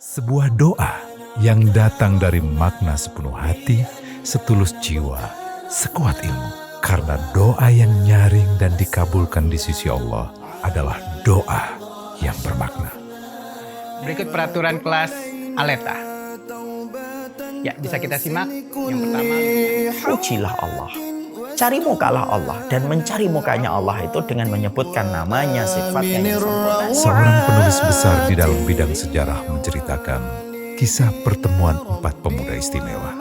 Sebuah doa yang datang dari makna sepenuh hati, setulus jiwa, sekuat ilmu. Karena doa yang nyaring dan dikabulkan di sisi Allah adalah doa yang bermakna. Berikut peraturan kelas Aleta. Ya, bisa kita simak. Yang pertama, pujilah Allah. Cari mukalah Allah, dan mencari mukanya Allah itu dengan menyebutkan namanya, sifatnya yang sempurna. Seorang penulis besar di dalam bidang sejarah menceritakan kisah pertemuan 4 pemuda istimewa.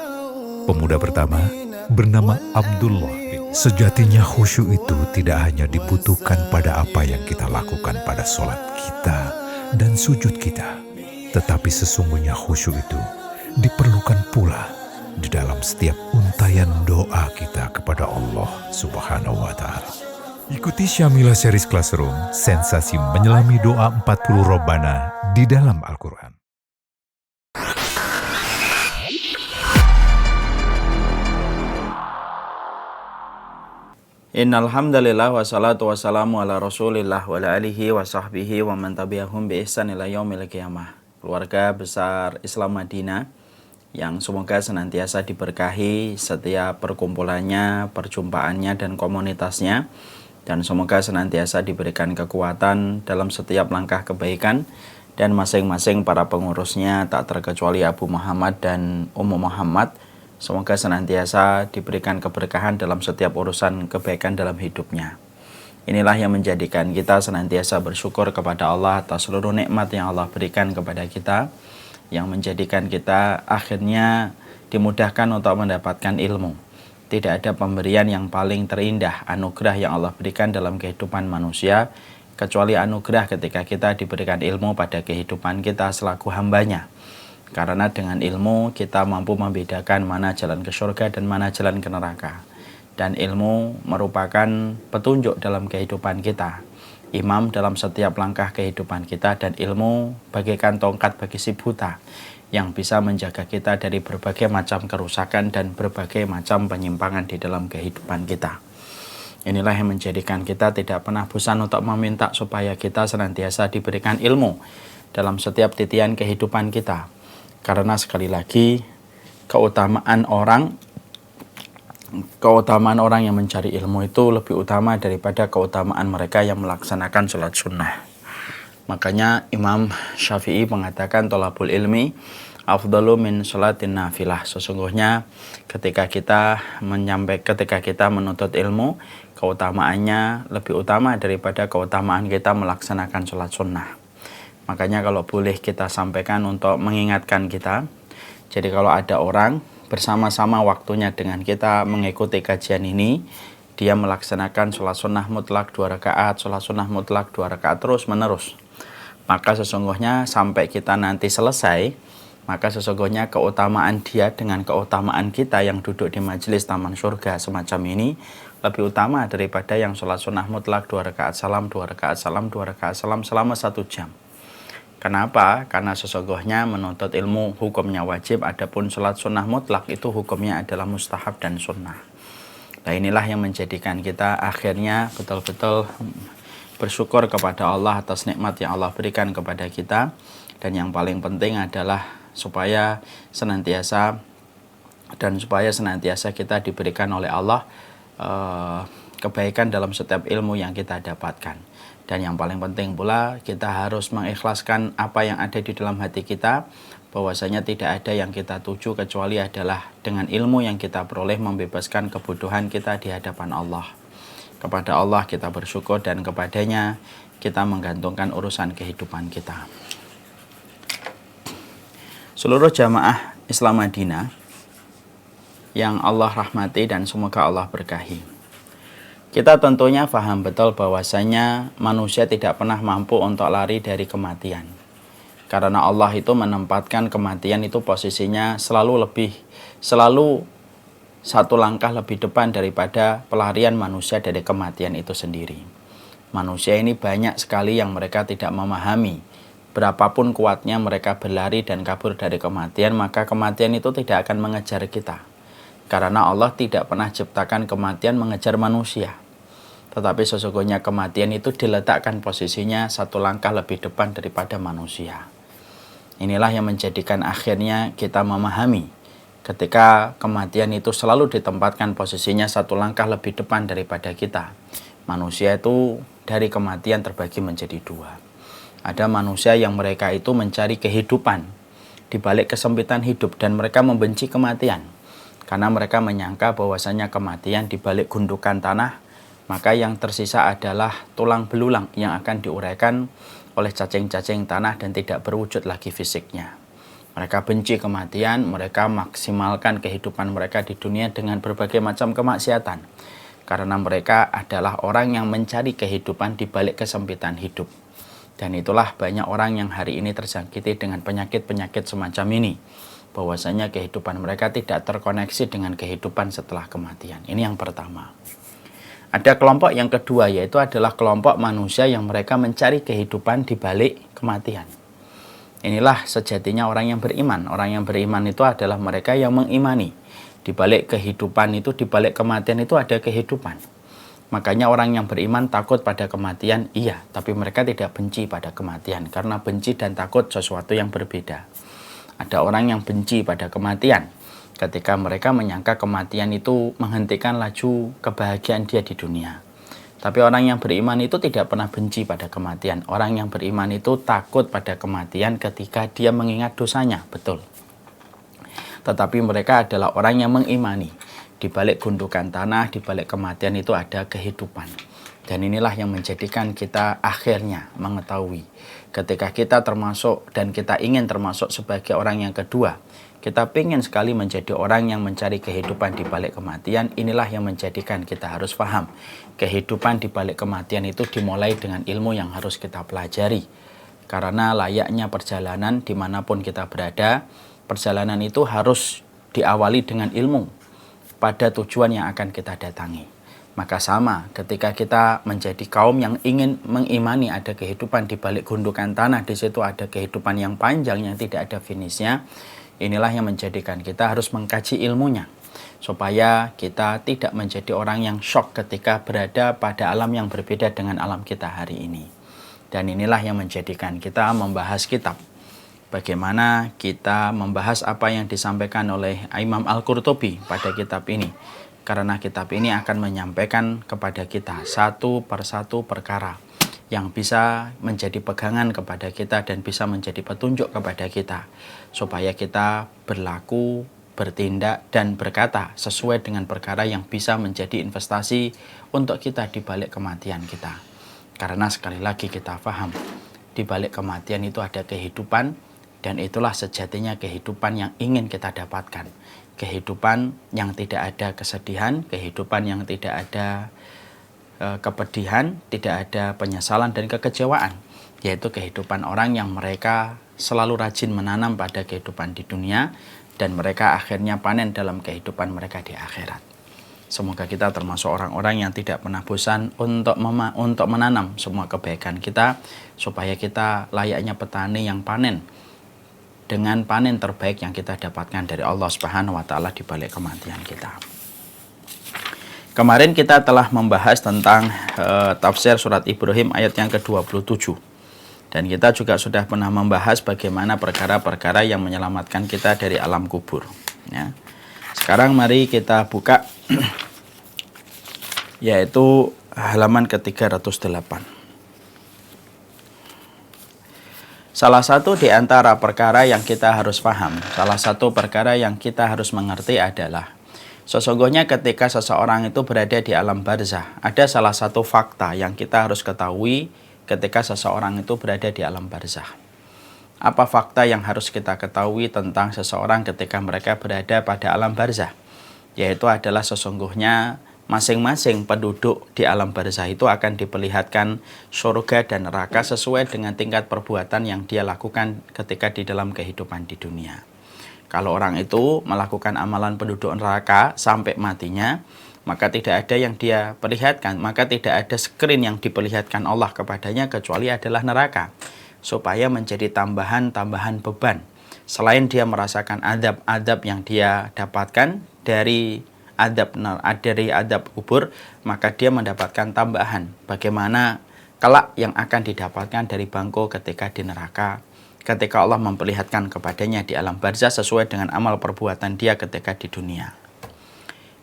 Pemuda pertama bernama Abdullah bin. Sejatinya khusyuk itu tidak hanya dibutuhkan pada apa yang kita lakukan pada sholat kita dan sujud kita, tetapi sesungguhnya khusyuk itu diperlukan pula di dalam setiap untayan doa kita kepada Allah Subhanahu wa Ta'ala. Ikuti Syamila Series Classroom, sensasi menyelami doa 40 Robbana di dalam Al-Quran. Innal hamdalillah wassalatu wassalamu ala Rasulillah wa ala alihi wa sahbihi wa man tabi'ahum bi ihsan ila yaumil qiyamah. Keluarga besar Islam Madinah yang semoga senantiasa diberkahi setiap perkumpulannya, perjumpaannya dan komunitasnya, dan semoga senantiasa diberikan kekuatan dalam setiap langkah kebaikan, dan masing-masing para pengurusnya tak terkecuali Abu Muhammad dan Ummu Muhammad semoga senantiasa diberikan keberkahan dalam setiap urusan kebaikan dalam hidupnya. Inilah yang menjadikan kita senantiasa bersyukur kepada Allah atas seluruh nikmat yang Allah berikan kepada kita, yang menjadikan kita akhirnya dimudahkan untuk mendapatkan ilmu. Tidak ada pemberian yang paling terindah, anugerah yang Allah berikan dalam kehidupan manusia, kecuali anugerah ketika kita diberikan ilmu pada kehidupan kita selaku hambanya. Karena dengan ilmu kita mampu membedakan mana jalan ke surga dan mana jalan ke neraka. Dan ilmu merupakan petunjuk dalam kehidupan kita, imam dalam setiap langkah kehidupan kita, dan ilmu bagaikan tongkat bagi si buta yang bisa menjaga kita dari berbagai macam kerusakan dan berbagai macam penyimpangan di dalam kehidupan kita. Inilah yang menjadikan kita tidak pernah bosan untuk meminta supaya kita senantiasa diberikan ilmu dalam setiap titian kehidupan kita. Karena sekali lagi keutamaan orang yang mencari ilmu itu lebih utama daripada keutamaan mereka yang melaksanakan sholat sunnah. Makanya Imam Syafi'i mengatakan thalabul ilmi afdalu min sholatin nafilah. Sesungguhnya ketika kita menuntut ilmu, keutamaannya lebih utama daripada keutamaan kita melaksanakan sholat sunnah. Makanya kalau boleh kita sampaikan untuk mengingatkan kita, jadi kalau ada orang bersama-sama waktunya dengan kita mengikuti kajian ini, dia melaksanakan sholat sunnah mutlak 2 rakaat, sholat sunnah mutlak 2 rakaat terus menerus, maka sesungguhnya sampai kita nanti selesai, maka sesungguhnya keutamaan dia dengan keutamaan kita yang duduk di majelis taman surga semacam ini lebih utama daripada yang sholat sunnah mutlak 2 rakaat salam, 2 rakaat salam, 2 rakaat salam selama 1 jam. Kenapa? Karena sesungguhnya menuntut ilmu hukumnya wajib, adapun sholat sunnah mutlak itu hukumnya adalah mustahab dan sunnah. Nah, inilah yang menjadikan kita akhirnya betul-betul bersyukur kepada Allah atas nikmat yang Allah berikan kepada kita. Dan yang paling penting adalah supaya senantiasa kita diberikan oleh Allah kebaikan dalam setiap ilmu yang kita dapatkan. Dan yang paling penting pula, kita harus mengikhlaskan apa yang ada di dalam hati kita, bahwasanya tidak ada yang kita tuju kecuali adalah dengan ilmu yang kita peroleh membebaskan kebutuhan kita di hadapan Allah. Kepada Allah kita bersyukur dan kepadanya kita menggantungkan urusan kehidupan kita. Seluruh jamaah Islam Madinah yang Allah rahmati dan semoga Allah berkahi. Kita tentunya paham betul bahwasanya manusia tidak pernah mampu untuk lari dari kematian. Karena Allah itu menempatkan kematian itu posisinya selalu 1 langkah lebih depan daripada pelarian manusia dari kematian itu sendiri. Manusia ini banyak sekali yang mereka tidak memahami. Berapapun kuatnya mereka berlari dan kabur dari kematian, maka kematian itu tidak akan mengejar kita. Karena Allah tidak pernah ciptakan kematian mengejar manusia. Tetapi sesungguhnya kematian itu diletakkan posisinya 1 langkah lebih depan daripada manusia. Inilah yang menjadikan akhirnya kita memahami ketika kematian itu selalu ditempatkan posisinya satu langkah lebih depan daripada kita. Manusia itu dari kematian terbagi menjadi dua. Ada manusia yang mereka itu mencari kehidupan di balik kesempitan hidup dan mereka membenci kematian. Karena mereka menyangka bahwasanya kematian di balik gundukan tanah, maka yang tersisa adalah tulang belulang yang akan diuraikan oleh cacing-cacing tanah dan tidak berwujud lagi fisiknya. Mereka benci kematian, mereka maksimalkan kehidupan mereka di dunia dengan berbagai macam kemaksiatan. Karena mereka adalah orang yang mencari kehidupan di balik kesempitan hidup. Dan itulah banyak orang yang hari ini terjangkiti dengan penyakit-penyakit semacam ini. Bahwasanya kehidupan mereka tidak terkoneksi dengan kehidupan setelah kematian. Ini yang pertama. Ada kelompok yang kedua, yaitu adalah kelompok manusia yang mereka mencari kehidupan di balik kematian. Inilah sejatinya orang yang beriman. Orang yang beriman itu adalah mereka yang mengimani. Di balik kehidupan itu, di balik kematian itu ada kehidupan. Makanya orang yang beriman takut pada kematian, iya. Tapi mereka tidak benci pada kematian. Karena benci dan takut sesuatu yang berbeda. Ada orang yang benci pada kematian. Ketika mereka menyangka kematian itu menghentikan laju kebahagiaan dia di dunia. Tapi orang yang beriman itu tidak pernah benci pada kematian. Orang yang beriman itu takut pada kematian ketika dia mengingat dosanya, betul. Tetapi mereka adalah orang yang mengimani. Di balik gundukan tanah, di balik kematian itu ada kehidupan. Dan inilah yang menjadikan kita akhirnya mengetahui. Ketika kita termasuk dan kita ingin termasuk sebagai orang yang kedua, kita ingin sekali menjadi orang yang mencari kehidupan di balik kematian. Inilah yang menjadikan kita harus paham. Kehidupan di balik kematian itu dimulai dengan ilmu yang harus kita pelajari. Karena layaknya perjalanan dimanapun kita berada, perjalanan itu harus diawali dengan ilmu pada tujuan yang akan kita datangi. Maka sama ketika kita menjadi kaum yang ingin mengimani ada kehidupan di balik gundukan tanah, di situ ada kehidupan yang panjang yang tidak ada finishnya. Inilah yang menjadikan kita harus mengkaji ilmunya. Supaya kita tidak menjadi orang yang shock ketika berada pada alam yang berbeda dengan alam kita hari ini. Dan inilah yang menjadikan kita membahas kitab. Bagaimana kita membahas apa yang disampaikan oleh Imam Al-Qurtubi pada kitab ini. Karena kitab ini akan menyampaikan kepada kita satu persatu perkara yang bisa menjadi pegangan kepada kita dan bisa menjadi petunjuk kepada kita. Supaya kita berlaku, bertindak, dan berkata sesuai dengan perkara yang bisa menjadi investasi untuk kita di balik kematian kita. Karena sekali lagi kita paham, di balik kematian itu ada kehidupan, dan itulah sejatinya kehidupan yang ingin kita dapatkan. Kehidupan yang tidak ada kesedihan, kehidupan yang tidak ada kepedihan, tidak ada penyesalan dan kekecewaan, yaitu kehidupan orang yang mereka selalu rajin menanam pada kehidupan di dunia dan mereka akhirnya panen dalam kehidupan mereka di akhirat. Semoga kita termasuk orang-orang yang tidak pernah bosan untuk menanam semua kebaikan kita, supaya kita layaknya petani yang panen dengan panen terbaik yang kita dapatkan dari Allah Subhanahu wa taala di balik kematian kita. Kemarin kita telah membahas tentang tafsir surat Ibrahim ayat yang ke-27. Dan kita juga sudah pernah membahas bagaimana perkara-perkara yang menyelamatkan kita dari alam kubur. Ya. Sekarang mari kita buka yaitu halaman ke-308. Salah satu di antara perkara yang kita harus paham, salah satu perkara yang kita harus mengerti adalah sesungguhnya ketika seseorang itu berada di alam barzah, ada salah satu fakta yang kita harus ketahui ketika seseorang itu berada di alam barzah. Apa fakta yang harus kita ketahui tentang seseorang ketika mereka berada pada alam barzah? Yaitu adalah sesungguhnya masing-masing penduduk di alam barzah itu akan diperlihatkan surga dan neraka sesuai dengan tingkat perbuatan yang dia lakukan ketika di dalam kehidupan di dunia. Kalau orang itu melakukan amalan penduduk neraka sampai matinya, maka tidak ada yang dia perlihatkan, maka tidak ada screen yang diperlihatkan Allah kepadanya kecuali adalah neraka, supaya menjadi tambahan-tambahan beban. Selain dia merasakan adab-adab yang dia dapatkan dari adab kubur, maka dia mendapatkan tambahan bagaimana kelak yang akan didapatkan dari bangko ketika di neraka. ketika Allah memperlihatkan kepadanya di alam barzah sesuai dengan amal perbuatan dia ketika di dunia.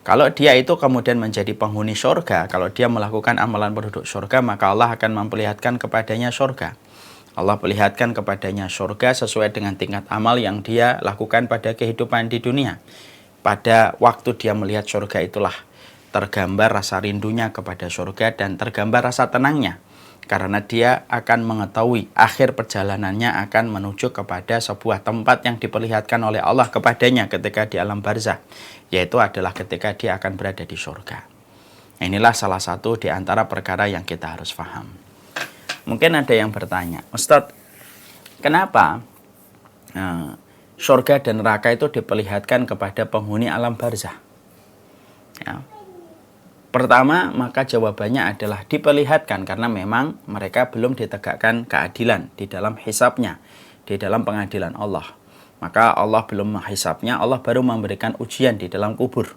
Kalau dia itu kemudian menjadi penghuni surga, kalau dia melakukan amalan penduduk surga, maka Allah akan memperlihatkan kepadanya surga. Allah perlihatkan kepadanya surga sesuai dengan tingkat amal yang dia lakukan pada kehidupan di dunia. Pada waktu dia melihat surga itulah tergambar rasa rindunya kepada surga dan tergambar rasa tenangnya. Karena dia akan mengetahui akhir perjalanannya akan menuju kepada sebuah tempat yang diperlihatkan oleh Allah kepadanya ketika di alam barzah, yaitu adalah ketika dia akan berada di surga. Inilah salah satu di antara perkara yang kita harus paham. Mungkin ada yang bertanya, Ustadz, kenapa surga dan neraka itu diperlihatkan kepada penghuni alam barzah? Ya. Pertama, maka jawabannya adalah diperlihatkan karena memang mereka belum ditegakkan keadilan di dalam hisabnya, di dalam pengadilan Allah. Maka Allah belum menghisabnya, Allah baru memberikan ujian di dalam kubur.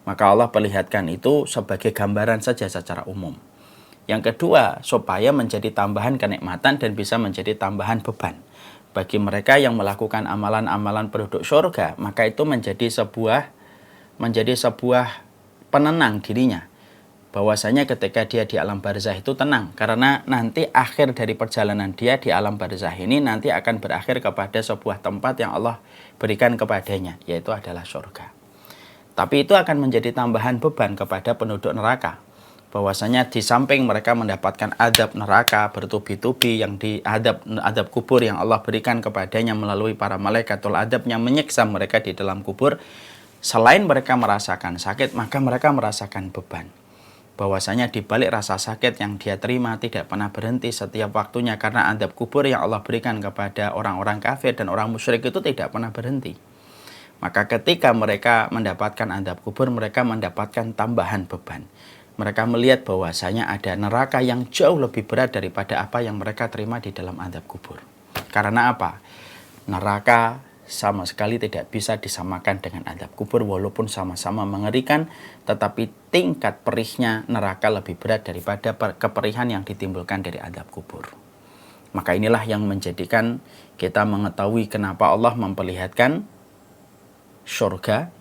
Maka Allah perlihatkan itu sebagai gambaran saja secara umum. Yang kedua, supaya menjadi tambahan kenikmatan dan bisa menjadi tambahan beban. Bagi mereka yang melakukan amalan-amalan penduduk surga, maka itu menjadi sebuah penenang dirinya, bahwasanya ketika dia di alam barzah itu tenang, karena nanti akhir dari perjalanan dia di alam barzah ini nanti akan berakhir kepada sebuah tempat yang Allah berikan kepadanya, yaitu adalah surga. Tapi itu akan menjadi tambahan beban kepada penduduk neraka, bahwasanya di samping mereka mendapatkan adab neraka bertubi-tubi yang adab kubur yang Allah berikan kepadanya melalui para malaikatul adab yang menyiksa mereka di dalam kubur. Selain mereka merasakan sakit, maka mereka merasakan beban. Bahwasanya di balik rasa sakit yang dia terima tidak pernah berhenti setiap waktunya, karena adab kubur yang Allah berikan kepada orang-orang kafir dan orang musyrik itu tidak pernah berhenti. Maka ketika mereka mendapatkan adab kubur, mereka mendapatkan tambahan beban. Mereka melihat bahwasanya ada neraka yang jauh lebih berat daripada apa yang mereka terima di dalam adab kubur. Karena apa? Neraka sama sekali tidak bisa disamakan dengan adab kubur, walaupun sama-sama mengerikan, tetapi tingkat perihnya neraka lebih berat daripada keperihan yang ditimbulkan dari adab kubur. Maka inilah yang menjadikan kita mengetahui kenapa Allah memperlihatkan surga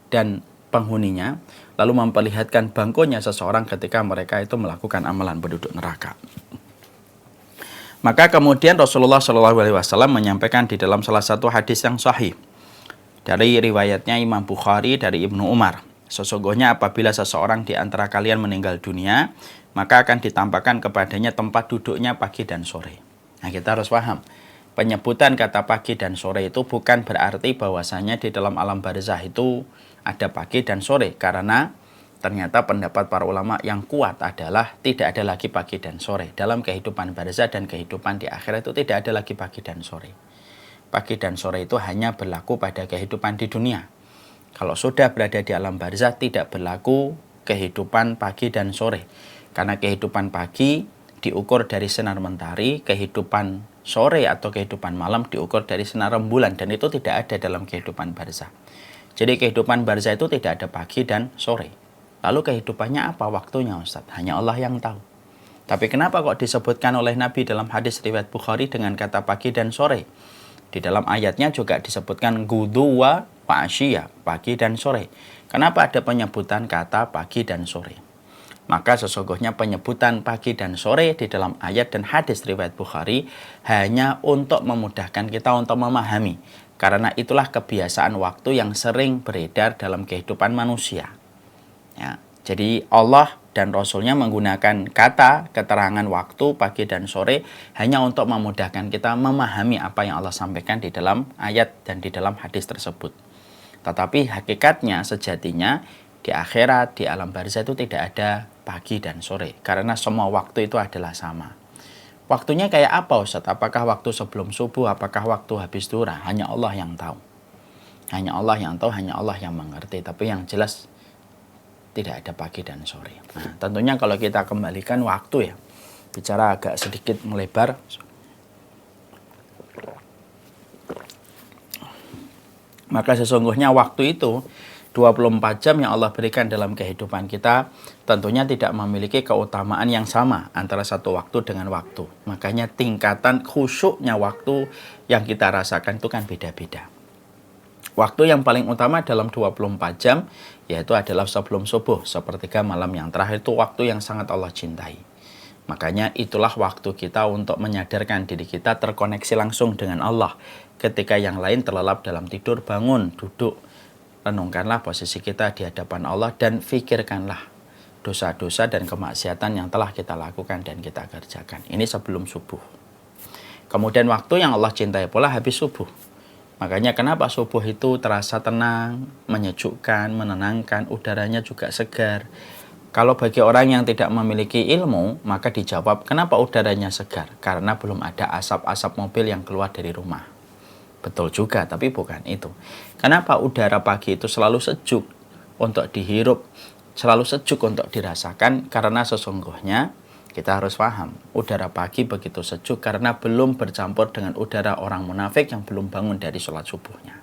dan penghuninya, lalu memperlihatkan bangkonya seseorang ketika mereka itu melakukan amalan penduduk neraka. Maka kemudian Rasulullah SAW menyampaikan di dalam salah satu hadis yang sahih dari riwayatnya Imam Bukhari dari Ibnu Umar, sesungguhnya apabila seseorang di antara kalian meninggal dunia, maka akan ditampakkan kepadanya tempat duduknya pagi dan sore. Nah, kita harus paham, penyebutan kata pagi dan sore itu bukan berarti bahwasanya di dalam alam barzah itu ada pagi dan sore, karena ternyata pendapat para ulama yang kuat adalah tidak ada lagi pagi dan sore. Dalam kehidupan barzah dan kehidupan di akhirat itu tidak ada lagi pagi dan sore. Pagi dan sore itu hanya berlaku pada kehidupan di dunia. Kalau sudah berada di alam barzah tidak berlaku kehidupan pagi dan sore. Karena kehidupan pagi diukur dari sinar mentari, kehidupan sore atau kehidupan malam diukur dari sinar rembulan, dan itu tidak ada dalam kehidupan barzah. Jadi kehidupan barzah itu tidak ada pagi dan sore. Lalu kehidupannya apa waktunya, Ustaz? Hanya Allah yang tahu. Tapi kenapa kok disebutkan oleh Nabi dalam hadis riwayat Bukhari dengan kata pagi dan sore? Di dalam ayatnya juga disebutkan guduwa wa asyiyah, pagi dan sore. Kenapa ada penyebutan kata pagi dan sore? Maka sesungguhnya penyebutan pagi dan sore di dalam ayat dan hadis riwayat Bukhari hanya untuk memudahkan kita untuk memahami. Karena itulah kebiasaan waktu yang sering beredar dalam kehidupan manusia. Ya, jadi Allah dan Rasulnya menggunakan kata keterangan waktu pagi dan sore hanya untuk memudahkan kita memahami apa yang Allah sampaikan di dalam ayat dan di dalam hadis tersebut. Tetapi hakikatnya, sejatinya di akhirat, di alam barzah itu tidak ada pagi dan sore, karena semua waktu itu adalah sama. Waktunya kayak apa, Ustaz? Apakah waktu sebelum subuh, apakah waktu habis duha? Hanya Allah yang tahu. Hanya Allah yang tahu, hanya Allah yang mengerti. Tapi yang jelas tidak ada pagi dan sore. Nah, tentunya kalau kita kembalikan waktu, ya, bicara agak sedikit melebar. Maka sesungguhnya waktu itu 24 jam yang Allah berikan dalam kehidupan kita tentunya tidak memiliki keutamaan yang sama antara satu waktu dengan waktu. Makanya tingkatan khusyuknya waktu yang kita rasakan itu kan beda-beda. Waktu yang paling utama dalam 24 jam yaitu adalah sebelum subuh, sepertiga malam yang terakhir, itu waktu yang sangat Allah cintai. Makanya itulah waktu kita untuk menyadarkan diri kita terkoneksi langsung dengan Allah. Ketika yang lain terlelap dalam tidur, bangun, duduk, renungkanlah posisi kita di hadapan Allah dan fikirkanlah dosa-dosa dan kemaksiatan yang telah kita lakukan dan kita kerjakan. Ini sebelum subuh. Kemudian waktu yang Allah cintai pula habis subuh. Makanya kenapa subuh itu terasa tenang, menyejukkan, menenangkan, udaranya juga segar. Kalau bagi orang yang tidak memiliki ilmu, maka dijawab kenapa udaranya segar? Karena belum ada asap-asap mobil yang keluar dari rumah. Betul juga, tapi bukan itu. Kenapa udara pagi itu selalu sejuk untuk dihirup, selalu sejuk untuk dirasakan? Karena sesungguhnya kita harus paham, udara pagi begitu sejuk karena belum bercampur dengan udara orang munafik yang belum bangun dari sholat subuhnya.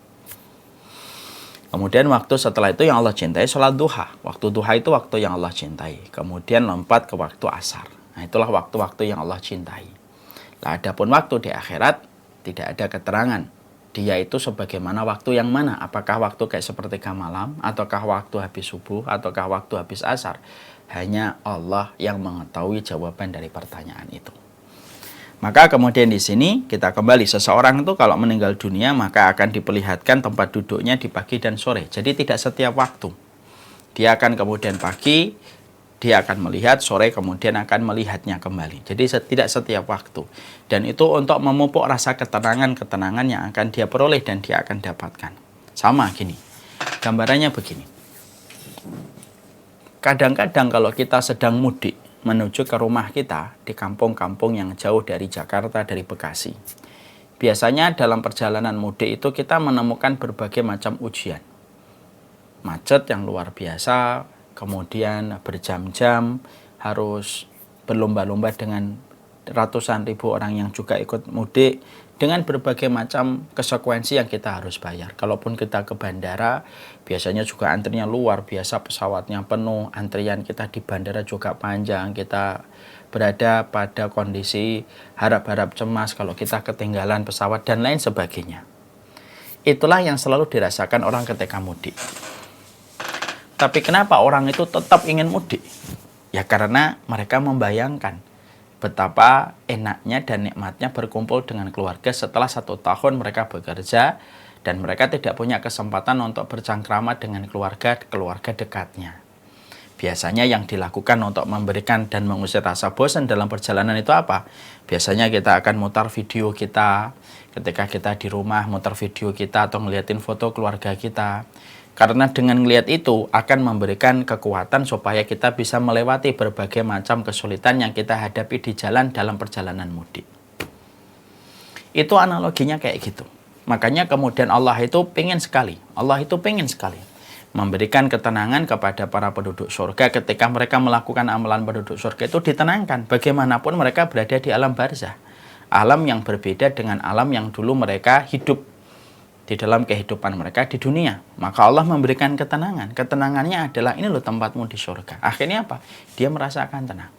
Kemudian waktu setelah itu yang Allah cintai sholat duha. Waktu duha itu waktu yang Allah cintai. Kemudian lompat ke waktu asar. Nah, itulah waktu-waktu yang Allah cintai. Nah, adapun waktu di akhirat tidak ada keterangan. Dia itu sebagaimana waktu yang mana? Apakah waktu kayak sepertiga malam? Ataukah waktu habis subuh? Ataukah waktu habis asar? Hanya Allah yang mengetahui jawaban dari pertanyaan itu. Maka kemudian di sini kita kembali, seseorang itu kalau meninggal dunia maka akan diperlihatkan tempat duduknya di pagi dan sore. Jadi tidak setiap waktu. Dia akan kemudian pagi, dia akan melihat, sore kemudian akan melihatnya kembali. Jadi tidak setiap waktu. Dan itu untuk memupuk rasa ketenangan-ketenangan yang akan dia peroleh dan dia akan dapatkan. Sama gini, gambarannya begini. Kadang-kadang kalau kita sedang mudik menuju ke rumah kita di kampung-kampung yang jauh dari Jakarta, dari Bekasi. Biasanya dalam perjalanan mudik itu kita menemukan berbagai macam ujian. Macet yang luar biasa, kemudian berjam-jam, harus berlomba-lomba dengan ratusan ribu orang yang juga ikut mudik, dengan berbagai macam konsekuensi yang kita harus bayar. Kalaupun kita ke bandara, biasanya juga antrinya luar biasa, pesawatnya penuh, antrian kita di bandara juga panjang, kita berada pada kondisi harap-harap cemas kalau kita ketinggalan pesawat dan lain sebagainya. Itulah yang selalu dirasakan orang ketika mudik. Tapi kenapa orang itu tetap ingin mudik? Ya karena mereka membayangkan betapa enaknya dan nikmatnya berkumpul dengan keluarga setelah 1 tahun mereka bekerja dan mereka tidak punya kesempatan untuk bercengkrama dengan keluarga dekatnya. Biasanya yang dilakukan untuk memberikan dan mengusir rasa bosan dalam perjalanan itu apa? Biasanya kita akan mutar video kita ketika kita di rumah, mutar video kita atau ngeliatin foto keluarga kita. Karena dengan melihat itu akan memberikan kekuatan supaya kita bisa melewati berbagai macam kesulitan yang kita hadapi di jalan dalam perjalanan mudik. Itu analoginya kayak gitu. Makanya kemudian Allah itu pengen sekali memberikan ketenangan kepada para penduduk surga ketika mereka melakukan amalan penduduk surga itu ditenangkan. Bagaimanapun mereka berada di alam barzah. Alam yang berbeda dengan alam yang dulu mereka hidup di dalam kehidupan mereka di dunia. Maka Allah memberikan ketenangan. Ketenangannya adalah ini loh tempatmu di surga. Akhirnya apa? Dia merasakan tenang.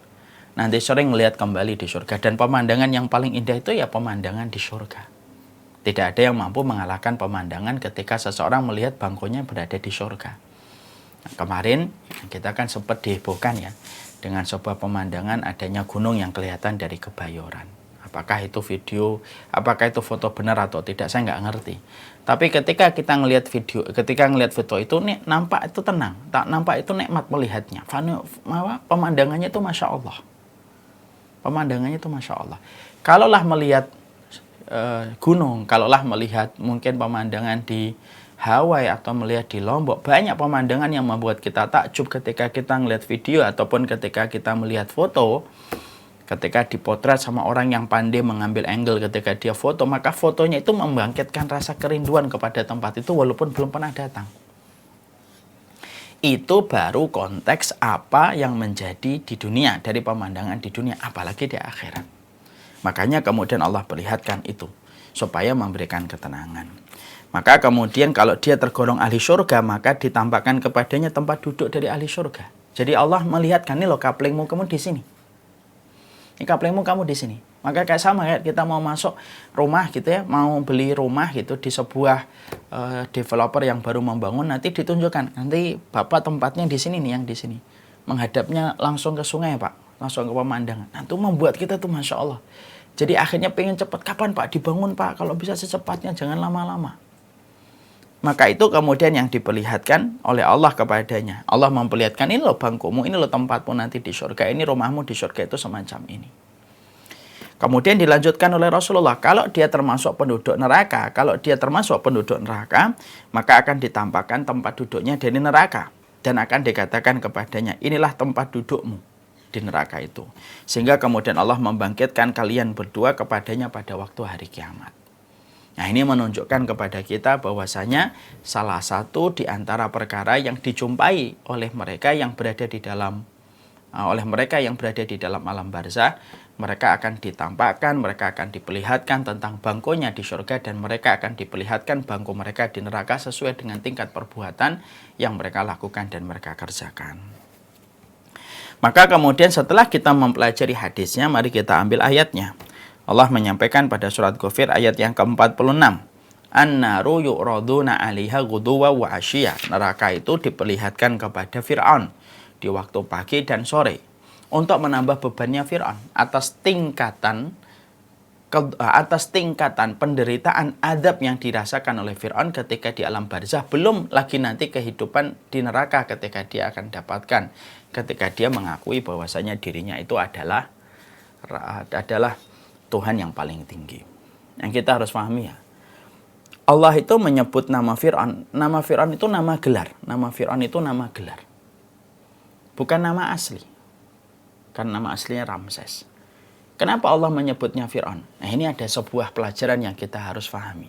Nanti sering melihat kembali di surga. Dan pemandangan yang paling indah itu ya pemandangan di surga. Tidak ada yang mampu mengalahkan pemandangan ketika seseorang melihat bangkunya berada di surga. Nah, kemarin kita kan sempat dihebohkan ya dengan sebuah pemandangan adanya gunung yang kelihatan dari Kebayoran. Apakah itu video, apakah itu foto benar atau tidak, saya nggak ngerti. Tapi ketika kita ngelihat foto itu nampak itu tenang, tak nampak itu nikmat melihatnya. Pemandangannya itu masya Allah. Pemandangannya itu masya Allah. Kalaulah melihat gunung, kalaulah melihat mungkin pemandangan di Hawaii atau melihat di Lombok, banyak pemandangan yang membuat kita takjub ketika kita ngelihat video ataupun ketika kita melihat foto. Ketika dipotret sama orang yang pandai mengambil angle ketika dia foto, maka fotonya itu membangkitkan rasa kerinduan kepada tempat itu walaupun belum pernah datang. Itu baru konteks apa yang menjadi di dunia, dari pemandangan di dunia, apalagi di akhirat. Makanya kemudian Allah perlihatkan itu supaya memberikan ketenangan. Maka kemudian kalau dia tergolong ahli surga, maka ditampakkan kepadanya tempat duduk dari ahli surga. Jadi Allah melihatkan, ini loh kaplingmu kamu di sini. Ini kaplingmu kamu di sini. Maka kayak sama ya, kita mau masuk rumah gitu ya, mau beli rumah gitu di sebuah developer yang baru membangun, nanti ditunjukkan, nanti Bapak tempatnya di sini nih, yang di sini. Menghadapnya langsung ke sungai Pak, langsung ke pemandangan. Nah itu membuat kita tuh Masya Allah. Jadi akhirnya pengen cepat, kapan Pak dibangun Pak? Kalau bisa secepatnya, jangan lama-lama. Maka itu kemudian yang diperlihatkan oleh Allah kepadanya. Allah memperlihatkan, ini loh bangkumu, ini loh tempatmu nanti di surga, ini rumahmu di surga, itu semacam ini. Kemudian dilanjutkan oleh Rasulullah, kalau dia termasuk penduduk neraka, maka akan ditampakkan tempat duduknya dari neraka. Dan akan dikatakan kepadanya, inilah tempat dudukmu di neraka itu. Sehingga kemudian Allah membangkitkan kalian berdua kepadanya pada waktu hari kiamat. Nah ini menunjukkan kepada kita bahwasanya salah satu di antara perkara yang dijumpai oleh mereka yang berada di dalam alam barzah, mereka akan ditampakkan, mereka akan diperlihatkan tentang bangkunya di surga, dan mereka akan diperlihatkan bangku mereka di neraka sesuai dengan tingkat perbuatan yang mereka lakukan dan mereka kerjakan. Maka kemudian setelah kita mempelajari hadisnya, mari kita ambil ayatnya. Allah menyampaikan pada surat Ghafir ayat yang ke-46. An-naru yu'raduna 'alaiha ghuduwa wa 'ashiyya. Neraka itu diperlihatkan kepada Fir'aun di waktu pagi dan sore untuk menambah bebannya Fir'aun atas tingkatan penderitaan adab yang dirasakan oleh Fir'aun ketika di alam barzah, belum lagi nanti kehidupan di neraka ketika dia akan dapatkan ketika dia mengakui bahwasanya dirinya itu adalah Tuhan yang paling tinggi. Yang kita harus pahami ya, Allah itu menyebut nama Fir'aun. Nama Fir'aun itu nama gelar. Nama Fir'aun itu nama gelar, bukan nama asli. Kan nama aslinya Ramses. Kenapa Allah menyebutnya Fir'aun? Nah ini ada sebuah pelajaran yang kita harus pahami.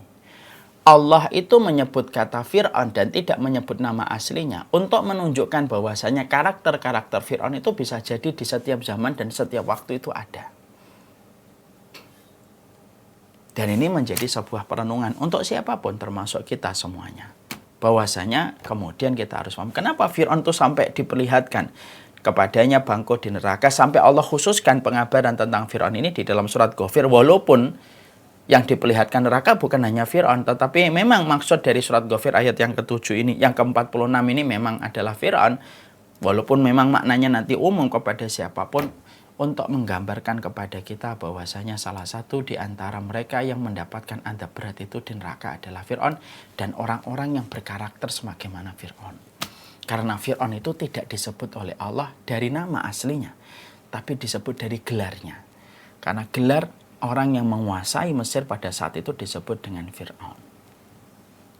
Allah itu menyebut kata Fir'aun dan tidak menyebut nama aslinya untuk menunjukkan bahwasanya karakter-karakter Fir'aun itu bisa jadi di setiap zaman dan setiap waktu itu ada. Dan ini menjadi sebuah perenungan untuk siapapun, termasuk kita semuanya. Bahwasanya kemudian kita harus paham, kenapa Fir'aun itu sampai diperlihatkan kepadanya bangku di neraka, sampai Allah khususkan pengabaran tentang Fir'aun ini di dalam surat Ghafir. Walaupun yang diperlihatkan neraka bukan hanya Fir'aun, tetapi memang maksud dari surat Ghafir ayat yang ke-7 ini, yang ke-46 ini memang adalah Fir'aun. Walaupun memang maknanya nanti umum kepada siapapun, untuk menggambarkan kepada kita bahwasanya salah satu di antara mereka yang mendapatkan adab berat itu di neraka adalah Fir'aun dan orang-orang yang berkarakter sebagaimana Fir'aun. Karena Fir'aun itu tidak disebut oleh Allah dari nama aslinya, tapi disebut dari gelarnya. Karena gelar orang yang menguasai Mesir pada saat itu disebut dengan Fir'aun.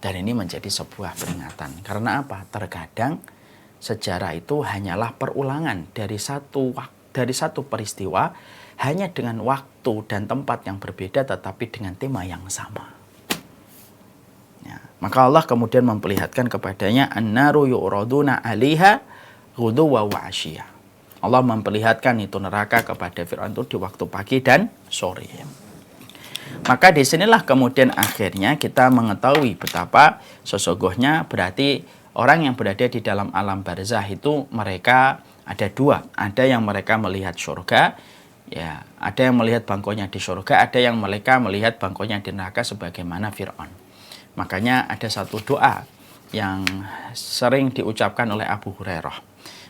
Dan ini menjadi sebuah peringatan. Karena apa? Terkadang sejarah itu hanyalah perulangan dari satu peristiwa, hanya dengan waktu dan tempat yang berbeda tetapi dengan tema yang sama. Ya, maka Allah kemudian memperlihatkan kepadanya an-naru yu'raduna 'alaiha ghuduwa wa 'ashiyya. Allah memperlihatkan itu neraka kepada Fir'aun itu di waktu pagi dan sore. Maka disinilah kemudian akhirnya kita mengetahui betapa sesungguhnya berarti orang yang berada di dalam alam barzah itu mereka ada dua. Ada yang mereka melihat surga, ya, ada yang melihat bangkunya di surga, ada yang mereka melihat bangkunya di neraka sebagaimana Fir'aun. Makanya ada satu doa yang sering diucapkan oleh Abu Hurairah.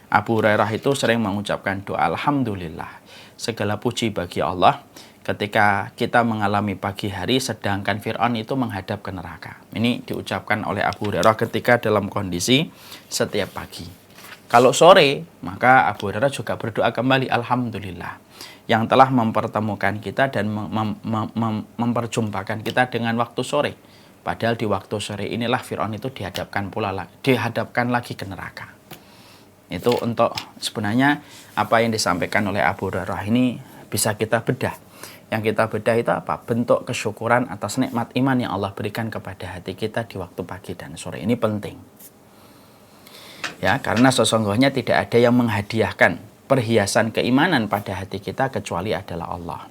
Abu Hurairah itu sering mengucapkan doa Alhamdulillah, segala puji bagi Allah ketika kita mengalami pagi hari sedangkan Fir'aun itu menghadap ke neraka. Ini diucapkan oleh Abu Hurairah ketika dalam kondisi setiap pagi. Kalau sore, maka Abu Hurairah juga berdoa kembali, Alhamdulillah, yang telah mempertemukan kita dan memperjumpakan kita dengan waktu sore. Padahal di waktu sore inilah Fir'aun itu dihadapkan lagi ke neraka. Itu untuk sebenarnya apa yang disampaikan oleh Abu Hurairah ini bisa kita bedah. Yang kita bedah itu apa? Bentuk kesyukuran atas nikmat iman yang Allah berikan kepada hati kita di waktu pagi dan sore. Ini penting. Ya, karena sesungguhnya tidak ada yang menghadiahkan perhiasan keimanan pada hati kita kecuali adalah Allah.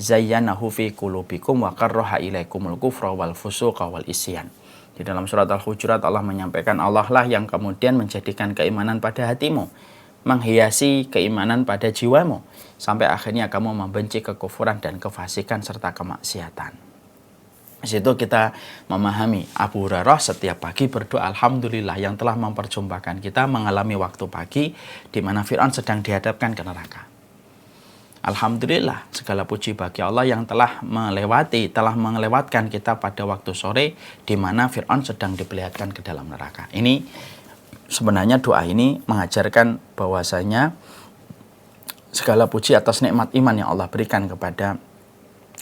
zayyanahu fi qulubikum wa karraha ilaikumul kufra wal fusuqa wal isyan. Di dalam surat Al-Hujurat Allah menyampaikan Allah lah yang kemudian menjadikan keimanan pada hatimu, menghiasi keimanan pada jiwamu, sampai akhirnya kamu membenci kekufuran dan kefasikan serta kemaksiatan. Di situ kita memahami Abu Hurairah setiap pagi berdoa Alhamdulillah yang telah memperjumpakan kita mengalami waktu pagi di mana Fir'aun sedang dihadapkan ke neraka. Alhamdulillah, segala puji bagi Allah yang telah melewatkan kita pada waktu sore di mana Fir'aun sedang diperlihatkan ke dalam neraka. Ini sebenarnya doa ini mengajarkan bahwasanya segala puji atas nikmat iman yang Allah berikan kepada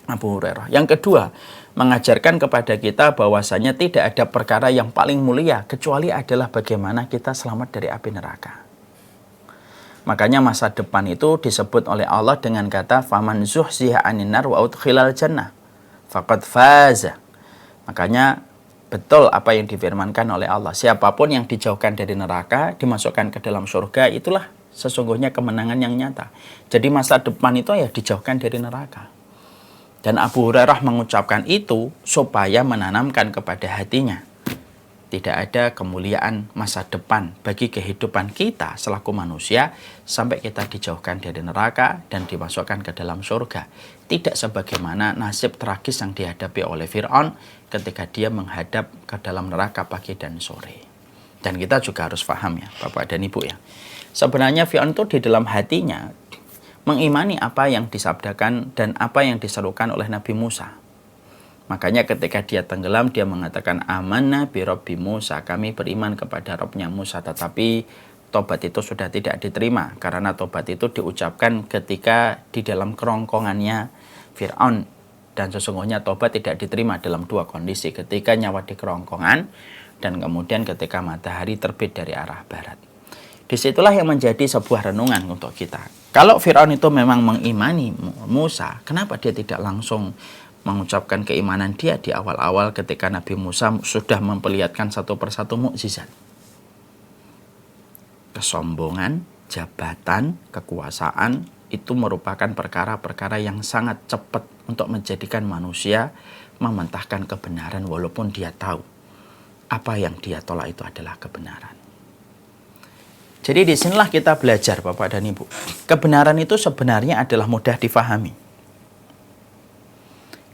Abu Hurairah. Yang kedua, mengajarkan kepada kita bahwasanya tidak ada perkara yang paling mulia kecuali adalah bagaimana kita selamat dari api neraka. Makanya masa depan itu disebut oleh Allah dengan kata faman zuhziha 'anil nar wa udkhilal jannah faqad faza. Makanya betul apa yang difirmankan oleh Allah. Siapapun yang dijauhkan dari neraka, dimasukkan ke dalam surga, itulah sesungguhnya kemenangan yang nyata. Jadi masa depan itu ya dijauhkan dari neraka. Dan Abu Hurairah mengucapkan itu supaya menanamkan kepada hatinya tidak ada kemuliaan masa depan bagi kehidupan kita selaku manusia sampai kita dijauhkan dari neraka dan dimasukkan ke dalam surga. Tidak sebagaimana nasib tragis yang dihadapi oleh Fir'aun ketika dia menghadap ke dalam neraka pagi dan sore. Dan kita juga harus paham ya Bapak dan Ibu ya. Sebenarnya Fir'aun itu di dalam hatinya mengimani apa yang disabdakan dan apa yang diserukan oleh Nabi Musa. Makanya ketika dia tenggelam, dia mengatakan amanna bi Rabbi Musa, kami beriman kepada Rabbnya Musa. Tetapi tobat itu sudah tidak diterima, karena tobat itu diucapkan ketika di dalam kerongkongannya Fir'aun. Dan sesungguhnya tobat tidak diterima dalam dua kondisi, ketika nyawa di kerongkongan dan kemudian ketika matahari terbit dari arah barat. Disitulah yang menjadi sebuah renungan untuk kita. Kalau Fir'aun itu memang mengimani Musa, kenapa dia tidak langsung mengucapkan keimanan dia di awal-awal ketika Nabi Musa sudah memperlihatkan satu persatu mukjizat? Kesombongan, jabatan, kekuasaan itu merupakan perkara-perkara yang sangat cepat untuk menjadikan manusia mementahkan kebenaran walaupun dia tahu apa yang dia tolak itu adalah kebenaran. Jadi disinilah kita belajar Bapak dan Ibu. Kebenaran itu sebenarnya adalah mudah difahami.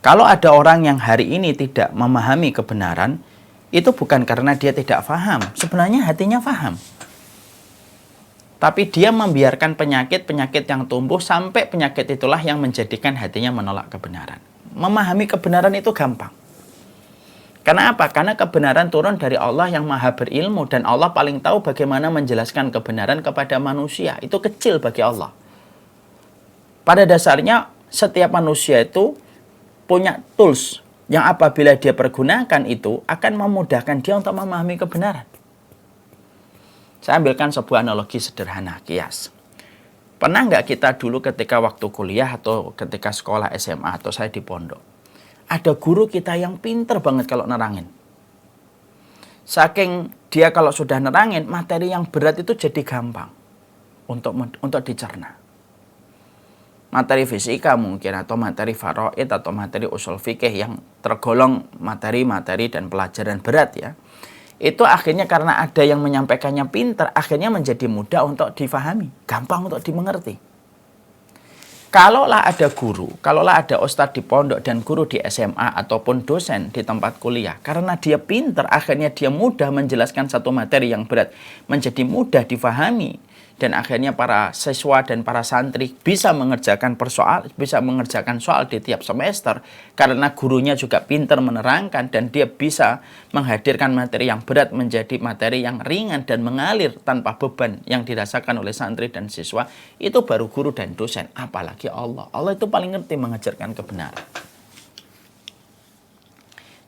Kalau ada orang yang hari ini tidak memahami kebenaran, itu bukan karena dia tidak paham. Sebenarnya hatinya paham. Tapi dia membiarkan penyakit-penyakit yang tumbuh sampai penyakit itulah yang menjadikan hatinya menolak kebenaran. Memahami kebenaran itu gampang. Karena apa? Karena kebenaran turun dari Allah yang maha berilmu dan Allah paling tahu bagaimana menjelaskan kebenaran kepada manusia. Itu kecil bagi Allah. Pada dasarnya setiap manusia itu punya tools yang apabila dia pergunakan itu akan memudahkan dia untuk memahami kebenaran. Saya ambilkan sebuah analogi sederhana, kias. Pernah nggak kita dulu ketika waktu kuliah atau ketika sekolah SMA atau saya di pondok, ada guru kita yang pinter banget kalau nerangin. Saking dia kalau sudah nerangin, materi yang berat itu jadi gampang untuk dicerna. Materi fisika mungkin atau materi faraid atau materi usul fikih yang tergolong materi-materi dan pelajaran berat ya. Itu akhirnya karena ada yang menyampaikannya pintar, akhirnya menjadi mudah untuk difahami, gampang untuk dimengerti. Kalaulah ada guru, kalaulah ada ustadz di pondok dan guru di SMA ataupun dosen di tempat kuliah, karena dia pintar, akhirnya dia mudah menjelaskan satu materi yang berat, menjadi mudah difahami. Dan akhirnya para siswa dan para santri bisa mengerjakan soal di tiap semester karena gurunya juga pintar menerangkan dan dia bisa menghadirkan materi yang berat menjadi materi yang ringan dan mengalir tanpa beban yang dirasakan oleh santri dan siswa. Itu baru guru dan dosen, apalagi Allah. Allah itu paling ngerti mengajarkan kebenaran.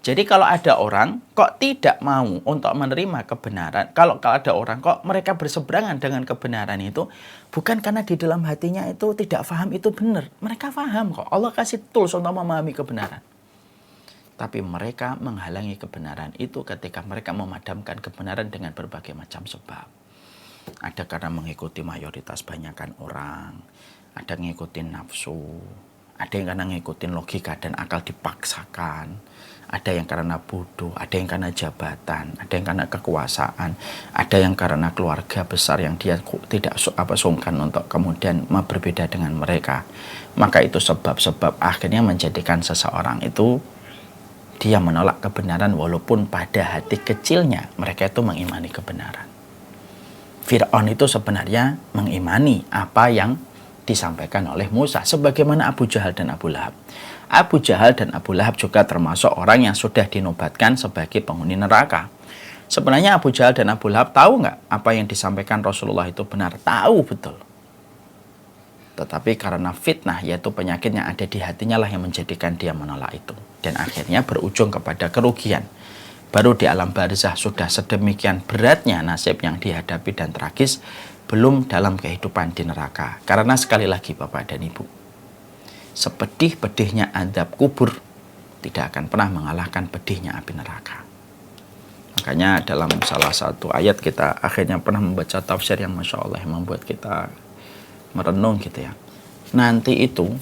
Jadi kalau ada orang kok tidak mau untuk menerima kebenaran, kalau ada orang kok mereka berseberangan dengan kebenaran itu, bukan karena di dalam hatinya itu tidak paham itu benar. Mereka paham kok, Allah kasih tools untuk memahami kebenaran. Tapi mereka menghalangi kebenaran itu ketika mereka memadamkan kebenaran dengan berbagai macam sebab. Ada karena mengikuti mayoritas banyakan orang, ada ngikutin nafsu, Ada yang karena ngikutin logika dan akal dipaksakan. Ada yang karena bodoh, ada yang karena jabatan, ada yang karena kekuasaan, ada yang karena keluarga besar yang dia tidak sungkan untuk kemudian berbeda dengan mereka. Maka itu sebab-sebab akhirnya menjadikan seseorang itu dia menolak kebenaran walaupun pada hati kecilnya mereka itu mengimani kebenaran. Fir'aun itu sebenarnya mengimani apa yang disampaikan oleh Musa, sebagaimana Abu Jahal dan Abu Lahab. Abu Jahal dan Abu Lahab juga termasuk orang yang sudah dinobatkan sebagai penghuni neraka. Sebenarnya Abu Jahal dan Abu Lahab tahu nggak apa yang disampaikan Rasulullah itu benar? Tahu betul. Tetapi karena fitnah, yaitu penyakit yang ada di hatinya lah yang menjadikan dia menolak itu. Dan akhirnya berujung kepada kerugian. Baru di alam barzah sudah sedemikian beratnya nasib yang dihadapi dan tragis, belum dalam kehidupan di neraka. Karena sekali lagi Bapak dan Ibu, sepedih-pedihnya azab kubur tidak akan pernah mengalahkan pedihnya api neraka. Makanya dalam salah satu ayat kita akhirnya pernah membaca tafsir yang Masya Allah yang membuat kita merenung gitu ya. Nanti itu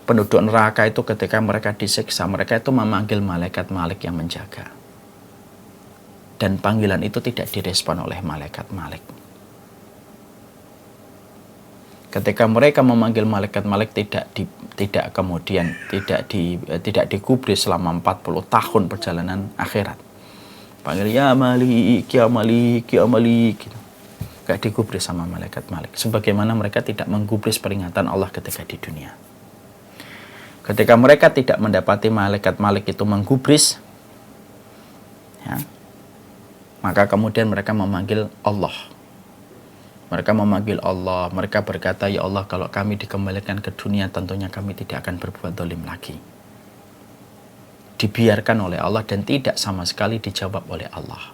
penduduk neraka itu ketika mereka disiksa, mereka itu memanggil malaikat Malik yang menjaga. Dan panggilan itu tidak direspon oleh malaikat Malik. Ketika mereka memanggil malaikat Malik tidak kemudian tidak digubris selama 40 tahun perjalanan akhirat. Panggil ya Malik, ya Malik, ya Malik gitu. Gak digubris sama malaikat Malik. Sebagaimana mereka tidak menggubris peringatan Allah ketika di dunia. Ketika mereka tidak mendapati malaikat Malik itu menggubris, ya, maka kemudian mereka memanggil Allah. Mereka memanggil Allah, mereka berkata, ya Allah, kalau kami dikembalikan ke dunia, tentunya kami tidak akan berbuat zalim lagi. Dibiarkan oleh Allah dan tidak sama sekali dijawab oleh Allah.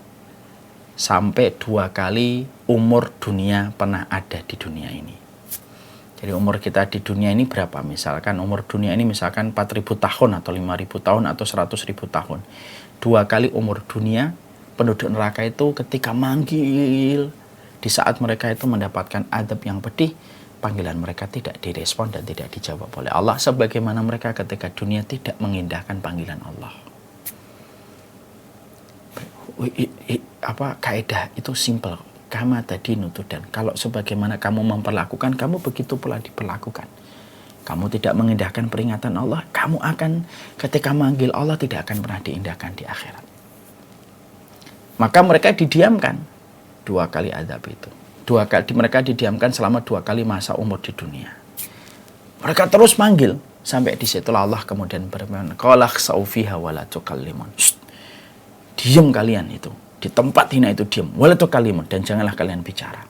Sampai 2 kali umur dunia pernah ada di dunia ini. Jadi umur kita di dunia ini berapa? Misalkan umur dunia ini misalkan 4.000 tahun atau 5.000 tahun atau 100.000 tahun. 2 kali umur dunia, penduduk neraka itu ketika manggil, di saat mereka itu mendapatkan adab yang pedih, panggilan mereka tidak direspon dan tidak dijawab oleh Allah. Sebagaimana mereka ketika dunia tidak mengindahkan panggilan Allah. Kaidah itu simple. Kama tadi nutudan. Kalau sebagaimana kamu memperlakukan, kamu begitu pula diperlakukan. Kamu tidak mengindahkan peringatan Allah, kamu akan ketika manggil Allah tidak akan pernah diindahkan di akhirat. Maka mereka didiamkan 2 kali azab itu. 2 kali mereka didiamkan selama 2 kali masa umur di dunia. Mereka terus manggil sampai di situlah Allah kemudian berfirman, qala khsa'u fiha wa la tukallimun. Diam kalian itu. Di tempat hina itu diam. Wa la tukallimun, dan janganlah kalian bicara.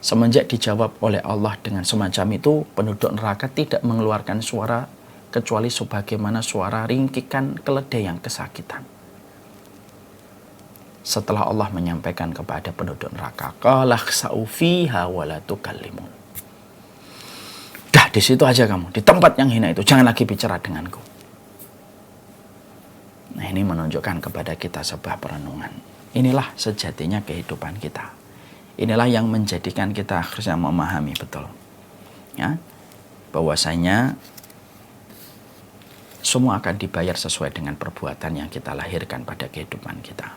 Semenjak dijawab oleh Allah dengan semacam itu, penduduk neraka tidak mengeluarkan suara kecuali sebagaimana suara ringkikan keledai yang kesakitan. Setelah Allah menyampaikan kepada penduduk neraka, qala khsa'u fiha wa la tukallimun. Dah di situ aja kamu, di tempat yang hina itu, jangan lagi bicara denganku. Nah, ini menunjukkan kepada kita sebuah perenungan. Inilah sejatinya kehidupan kita. Inilah yang menjadikan kita harusnya memahami betul, ya, bahwasanya semua akan dibayar sesuai dengan perbuatan yang kita lahirkan pada kehidupan kita.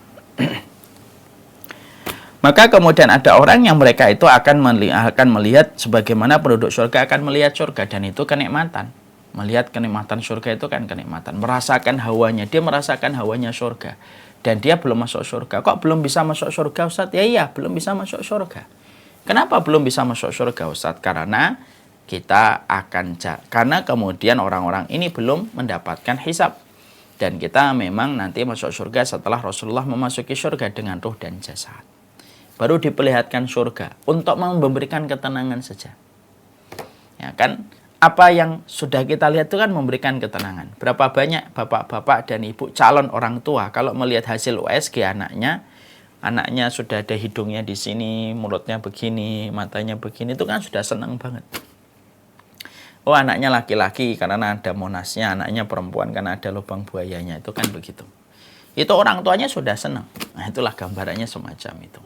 Maka kemudian ada orang yang mereka itu akan melihat sebagaimana penduduk surga akan melihat surga, dan itu kenikmatan. Melihat kenikmatan surga itu kan kenikmatan. Merasakan hawanya, dia merasakan hawanya surga. Dan dia belum masuk surga. Kok belum bisa masuk surga, Ustaz? Ya iya, belum bisa masuk surga. Kenapa belum bisa masuk surga, Ustaz? Karena karena kemudian orang-orang ini belum mendapatkan hisab. Dan kita memang nanti masuk surga setelah Rasulullah memasuki surga dengan ruh dan jasad. Baru diperlihatkan surga untuk memberikan ketenangan saja. Ya kan? Apa yang sudah kita lihat itu kan memberikan ketenangan. Berapa banyak bapak-bapak dan ibu calon orang tua kalau melihat hasil USG anaknya sudah ada hidungnya di sini, mulutnya begini, matanya begini, itu kan sudah senang banget. Oh, anaknya laki-laki karena ada monasnya, anaknya perempuan karena ada lubang buayanya, itu kan begitu. Itu orang tuanya sudah senang. Nah, itulah gambarannya semacam itu.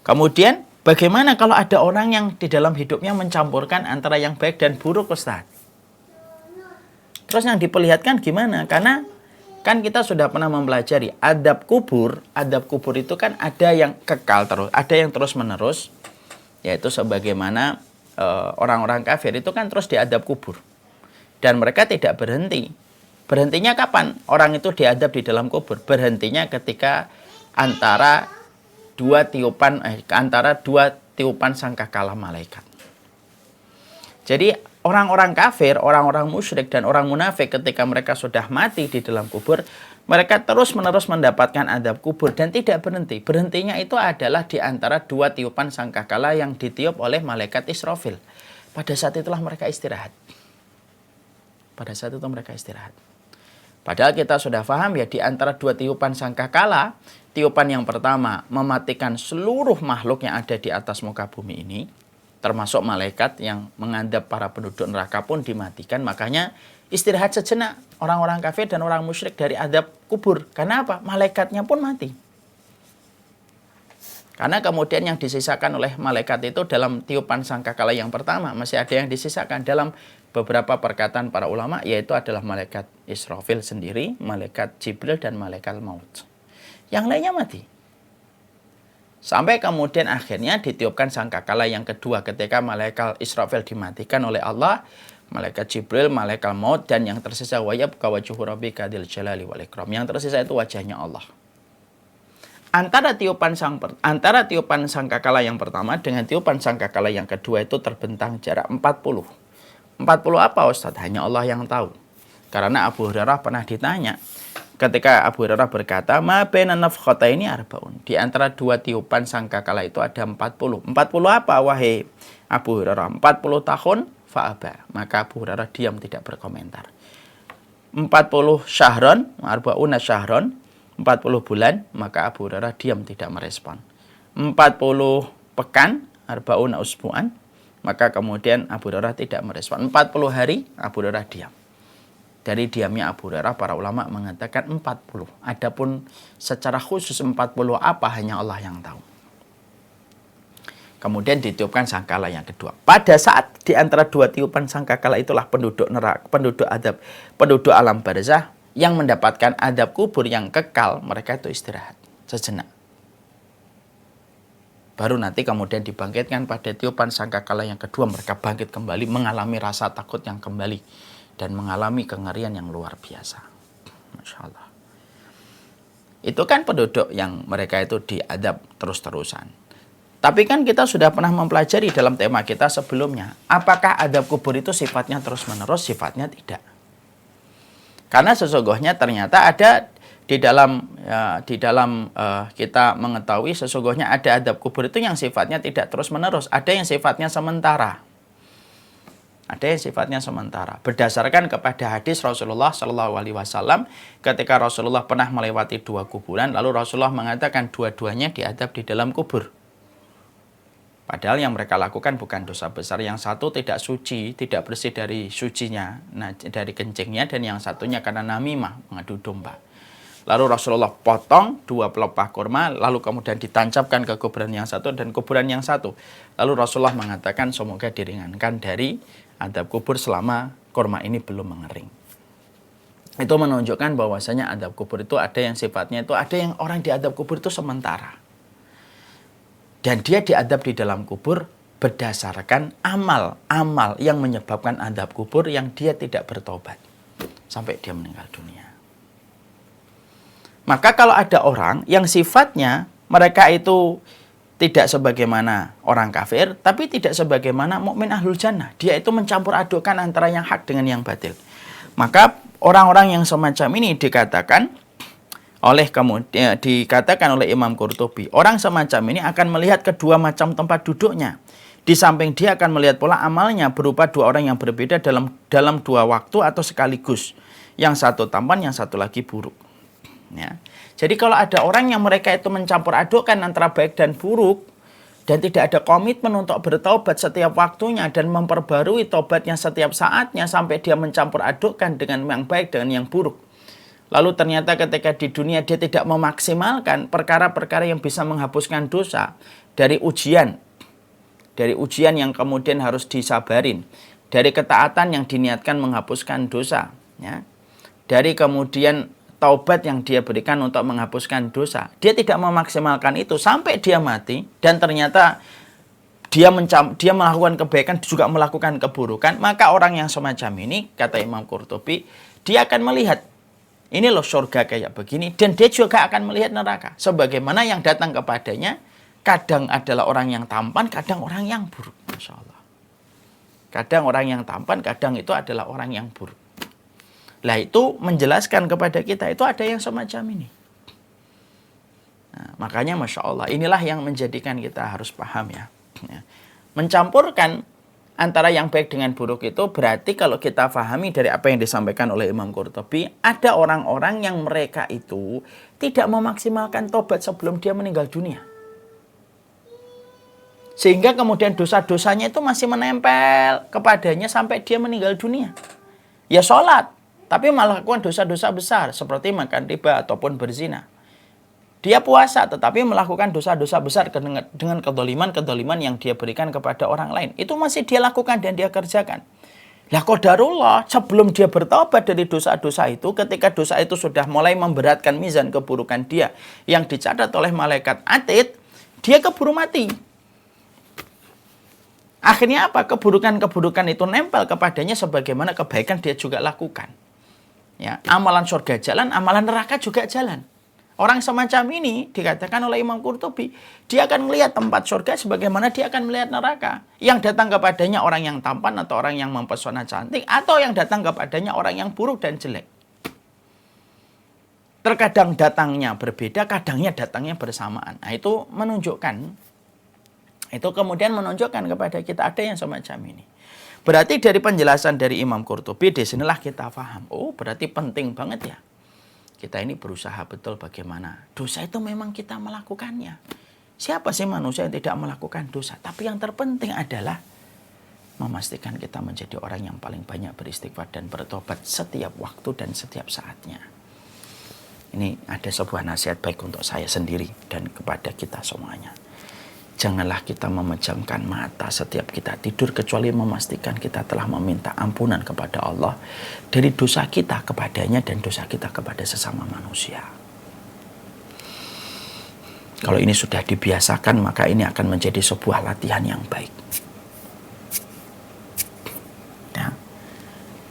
Kemudian bagaimana kalau ada orang yang di dalam hidupnya mencampurkan antara yang baik dan buruk, Ustaz? Terus yang diperlihatkan gimana? Karena kan kita sudah pernah mempelajari adab kubur itu kan ada yang kekal terus, ada yang terus menerus, yaitu sebagaimana orang-orang kafir itu kan terus diadab kubur dan mereka tidak berhenti. Berhentinya kapan? Orang itu diadab di dalam kubur. Berhentinya ketika antara dua tiupan sangkakala malaikat. Jadi orang-orang kafir, orang-orang musyrik dan orang munafik ketika mereka sudah mati di dalam kubur, mereka terus-menerus mendapatkan adab kubur dan tidak berhenti. Berhentinya itu adalah di antara dua tiupan sangkakala yang ditiup oleh malaikat Israfil. Pada saat itulah mereka istirahat. Pada saat itu mereka istirahat. Padahal kita sudah paham ya, di antara dua tiupan sangkakala, tiupan yang pertama mematikan seluruh makhluk yang ada di atas muka bumi ini, termasuk malaikat yang mengadab para penduduk neraka pun dimatikan. Makanya istirahat sejenak orang-orang kafir dan orang musyrik dari adab kubur. Karena apa? Malaikatnya pun mati. Karena kemudian yang disisakan oleh malaikat itu dalam tiupan sangkakala yang pertama, masih ada yang disisakan dalam beberapa perkataan para ulama, yaitu adalah malaikat Israfil sendiri, malaikat Jibril, dan malaikat maut. Yang lainnya mati. Sampai kemudian akhirnya ditiupkan sangkakala yang kedua ketika malaikat Israfil dimatikan oleh Allah, malaikat Jibril, malaikat maut, dan yang tersisa wayabqa wajhu rabbika dzil jalali wal ikram. Yang tersisa itu wajahnya Allah. Antara tiupan sangkakala yang pertama dengan tiupan sangkakala yang kedua itu terbentang jarak 40. 40 apa Ustaz? Hanya Allah yang tahu. Karena Abu Hurairah pernah ditanya. Ketika Abu Hurairah berkata, "Ma baina nafkhataini arbaun." Di antara dua tiupan sangkakala itu ada 40. 40 apa wahai Abu Hurairah? 40 tahun fa'aba. Maka Abu Hurairah diam, tidak berkomentar. 40 syahron, arbauna syahron, 40 bulan, maka Abu Hurairah diam, tidak merespon. 40 pekan, arbauna usbu'an, maka kemudian Abu Hurairah tidak merespon. 40 hari, Abu Hurairah diam. Dari diamnya Abu Hurairah, para ulama mengatakan 40. Adapun secara khusus 40 apa, hanya Allah yang tahu. Kemudian ditiupkan sangkakala yang kedua. Pada saat di antara dua tiupan sangkakala itulah penduduk neraka, penduduk adab, penduduk alam barzah yang mendapatkan adab kubur yang kekal, mereka itu istirahat sejenak. Baru nanti kemudian dibangkitkan pada tiupan sangkakala yang kedua, mereka bangkit kembali, mengalami rasa takut yang kembali dan mengalami kengerian yang luar biasa. Masya Allah. Itu kan penduduk yang mereka itu diadab terus-terusan. Tapi kan kita sudah pernah mempelajari dalam tema kita sebelumnya, apakah adab kubur itu sifatnya terus-menerus? Sifatnya tidak. Karena sesungguhnya ternyata ada di dalam kita mengetahui sesungguhnya ada adab kubur itu yang sifatnya tidak terus-menerus, ada yang sifatnya sementara. Ada yang sifatnya sementara. Berdasarkan kepada hadis Rasulullah SAW, ketika Rasulullah pernah melewati dua kuburan, lalu Rasulullah mengatakan dua-duanya diadab di dalam kubur. Padahal yang mereka lakukan bukan dosa besar. Yang satu tidak suci, tidak bersih dari sucinya, dari kencingnya, dan yang satunya karena namimah, mengadu domba. Lalu Rasulullah potong dua pelepah kurma, lalu kemudian ditancapkan ke kuburan yang satu dan kuburan yang satu. Lalu Rasulullah mengatakan semoga diringankan dari adab kubur selama kurma ini belum mengering. Itu menunjukkan bahwasanya adab kubur itu ada yang sifatnya itu, ada yang orang diadab kubur itu sementara. Dan dia diadab di dalam kubur berdasarkan amal-amal yang menyebabkan adab kubur yang dia tidak bertobat sampai dia meninggal dunia. Maka kalau ada orang yang sifatnya mereka itu tidak sebagaimana orang kafir, tapi tidak sebagaimana mukmin ahlul jannah. Dia itu mencampur adukkan antara yang hak dengan yang batil. Maka orang-orang yang semacam ini dikatakan oleh Imam Qurtubi, orang semacam ini akan melihat kedua macam tempat duduknya. Di samping dia akan melihat pola amalnya berupa dua orang yang berbeda dalam dua waktu atau sekaligus. Yang satu tampan, yang satu lagi buruk. Ya. Jadi kalau ada orang yang mereka itu mencampur adukkan antara baik dan buruk, dan tidak ada komitmen untuk bertaubat setiap waktunya dan memperbarui taubatnya setiap saatnya sampai dia mencampur adukkan dengan yang baik dengan yang buruk. Lalu ternyata ketika di dunia dia tidak memaksimalkan perkara-perkara yang bisa menghapuskan dosa dari ujian yang kemudian harus disabarin, dari ketaatan yang diniatkan menghapuskan dosa, ya, dari kemudian taubat yang dia berikan untuk menghapuskan dosa, dia tidak memaksimalkan itu sampai dia mati dan ternyata dia melakukan kebaikan juga melakukan keburukan, maka orang yang semacam ini, kata Imam Qurtubi, dia akan melihat ini loh surga kayak begini, dan dia juga akan melihat neraka sebagaimana yang datang kepadanya kadang adalah orang yang tampan, kadang orang yang buruk. Masya Allah. Kadang orang yang tampan, kadang itu adalah orang yang buruk. Lah itu menjelaskan kepada kita itu ada yang semacam ini. Nah, makanya Masya Allah, inilah yang menjadikan kita harus paham ya. Mencampurkan antara yang baik dengan buruk itu berarti kalau kita pahami dari apa yang disampaikan oleh Imam Qurtubi, ada orang-orang yang mereka itu tidak memaksimalkan tobat sebelum dia meninggal dunia. Sehingga kemudian dosa-dosanya itu masih menempel kepadanya sampai dia meninggal dunia. Ya sholat, tapi melakukan dosa-dosa besar seperti makan riba ataupun berzina. Dia puasa tetapi melakukan dosa-dosa besar dengan kedoliman yang dia berikan kepada orang lain. Itu masih dia lakukan dan dia kerjakan. Lah qadarullah, sebelum dia bertobat dari dosa-dosa itu, ketika dosa itu sudah mulai memberatkan mizan keburukan dia yang dicatat oleh malaikat atid, dia keburu mati. Akhirnya apa? Keburukan-keburukan itu nempel kepadanya sebagaimana kebaikan dia juga lakukan. Ya, amalan surga jalan, amalan neraka juga jalan. Orang semacam ini dikatakan oleh Imam Qurtubi, dia akan melihat tempat surga sebagaimana dia akan melihat neraka. Yang datang kepadanya orang yang tampan atau orang yang mempesona cantik, atau yang datang kepadanya orang yang buruk dan jelek. Terkadang datangnya berbeda, kadangnya datangnya bersamaan. Nah, itu kemudian menunjukkan kepada kita ada yang semacam ini. Berarti dari penjelasan dari Imam Qurtubi, disinilah kita paham. Oh, berarti penting banget ya. Kita ini berusaha betul bagaimana. Dosa itu memang kita melakukannya. Siapa sih manusia yang tidak melakukan dosa? Tapi yang terpenting adalah memastikan kita menjadi orang yang paling banyak beristighfar dan bertobat setiap waktu dan setiap saatnya. Ini ada sebuah nasihat baik untuk saya sendiri dan kepada kita semuanya. Janganlah kita memejamkan mata setiap kita tidur kecuali memastikan kita telah meminta ampunan kepada Allah dari dosa kita kepadanya dan dosa kita kepada sesama manusia. Kalau ini sudah dibiasakan, maka ini akan menjadi sebuah latihan yang baik. Ya.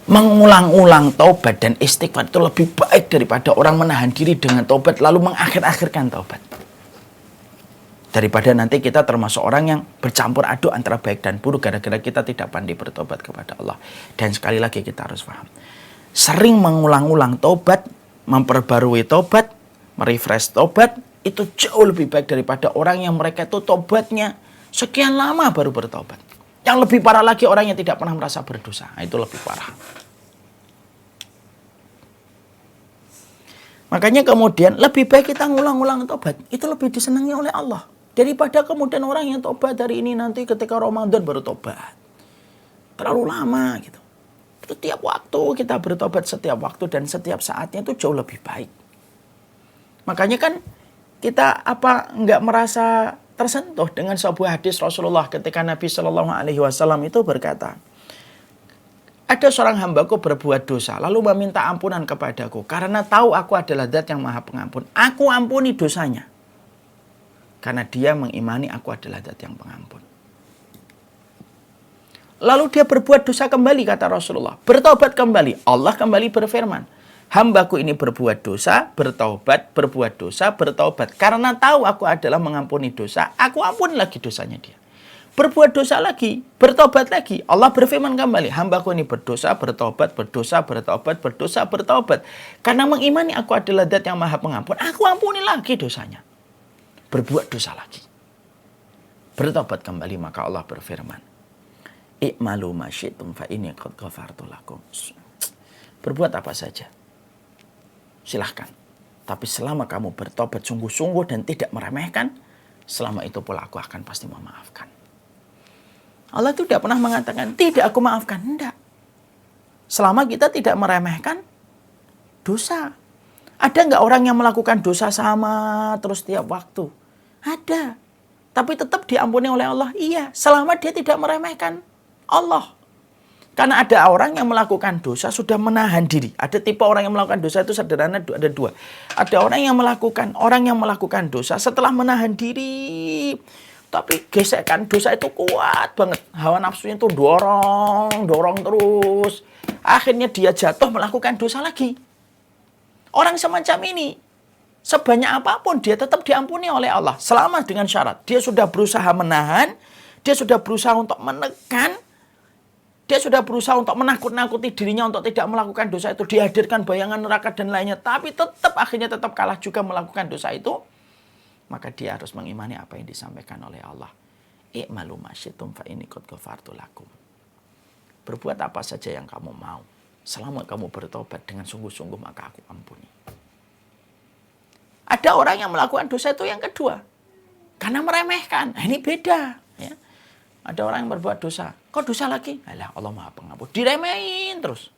Mengulang-ulang taubat dan istighfar itu lebih baik daripada orang menahan diri dengan taubat lalu mengakhir-akhirkan taubat. Daripada nanti kita termasuk orang yang bercampur aduk antara baik dan buruk gara-gara kita tidak pandai bertobat kepada Allah. Dan sekali lagi kita harus paham. Sering mengulang-ulang tobat, memperbarui tobat, merefresh tobat, itu jauh lebih baik daripada orang yang mereka itu tobatnya sekian lama baru bertobat. Yang lebih parah lagi orang yang tidak pernah merasa berdosa. Nah, itu lebih parah. Makanya kemudian lebih baik kita ngulang-ulang tobat. Itu lebih disenangi oleh Allah. Daripada kemudian orang yang tobat hari ini nanti ketika Ramadan baru tobat. Terlalu lama gitu. Setiap waktu kita bertobat setiap waktu dan setiap saatnya itu jauh lebih baik. Makanya kan kita nggak merasa tersentuh dengan sebuah hadis Rasulullah ketika Nabi Shallallahu Alaihi Wasallam itu berkata, ada seorang hambaku berbuat dosa lalu meminta ampunan kepadaku karena tahu aku adalah Zat yang Maha Pengampun. Aku ampuni dosanya. Karena dia mengimani aku adalah Zat yang pengampun. Lalu dia berbuat dosa kembali, kata Rasulullah. Bertobat kembali. Allah kembali berfirman, hambaku ini berbuat dosa, bertobat, berbuat dosa, bertobat. Karena tahu aku adalah mengampuni dosa, aku ampuni lagi dosanya dia. Berbuat dosa lagi, bertobat lagi. Allah berfirman kembali, hambaku ini berdosa, bertobat, berdosa, bertobat, berdosa, bertobat. Karena mengimani aku adalah Zat yang Maha Pengampun, aku ampuni lagi dosanya. Berbuat dosa lagi. Bertobat kembali, maka Allah berfirman, i'malu ma syi'tum fa inni qad ghafartu lakum. Berbuat apa saja, silahkan. Tapi selama kamu bertobat sungguh-sungguh dan tidak meremehkan, selama itu pula aku akan pasti memaafkan. Allah itu tidak pernah mengatakan, tidak aku maafkan. Tidak. Selama kita tidak meremehkan dosa. Ada nggak orang yang melakukan dosa sama terus tiap waktu? Ada. Tapi tetap diampuni oleh Allah. Iya. Selama dia tidak meremehkan Allah. Karena ada orang yang melakukan dosa sudah menahan diri. Ada tipe orang yang melakukan dosa itu sederhana, ada dua. Ada orang yang melakukan dosa setelah menahan diri. Tapi gesekan dosa itu kuat banget. Hawa nafsunya itu dorong terus. Akhirnya dia jatuh melakukan dosa lagi. Orang semacam ini, sebanyak apapun dia tetap diampuni oleh Allah. Selama dengan syarat. Dia sudah berusaha menahan, dia sudah berusaha untuk menekan, dia sudah berusaha untuk menakut-nakuti dirinya untuk tidak melakukan dosa itu. Dihadirkan bayangan neraka dan lainnya. Tapi akhirnya tetap kalah juga melakukan dosa itu. Maka dia harus mengimani apa yang disampaikan oleh Allah. I'malu ma syi'tum fa inni qad ghafartu lakum. Berbuat apa saja yang kamu mau. Selama kamu bertobat dengan sungguh-sungguh maka aku ampuni. Ada orang yang melakukan dosa itu yang kedua. Karena meremehkan. Nah, ini beda. Ya. Ada orang yang berbuat dosa. Kok dosa lagi? Alah, Allah Maha Pengampun. Diremehin terus.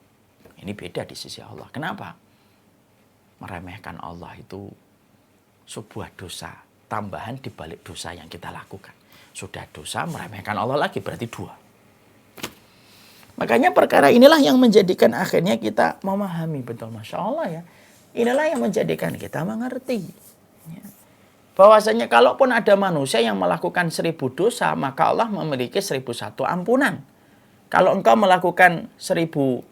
Ini beda di sisi Allah. Kenapa? Meremehkan Allah itu sebuah dosa tambahan di balik dosa yang kita lakukan. Sudah dosa, meremehkan Allah lagi, berarti dua. Makanya perkara inilah yang menjadikan akhirnya kita memahami betul, Masya Allah ya. Inilah yang menjadikan kita mengerti. Ya. Bahwasanya kalaupun ada manusia yang melakukan 1000 dosa, maka Allah memiliki 1001 ampunan. Kalau engkau melakukan 100.000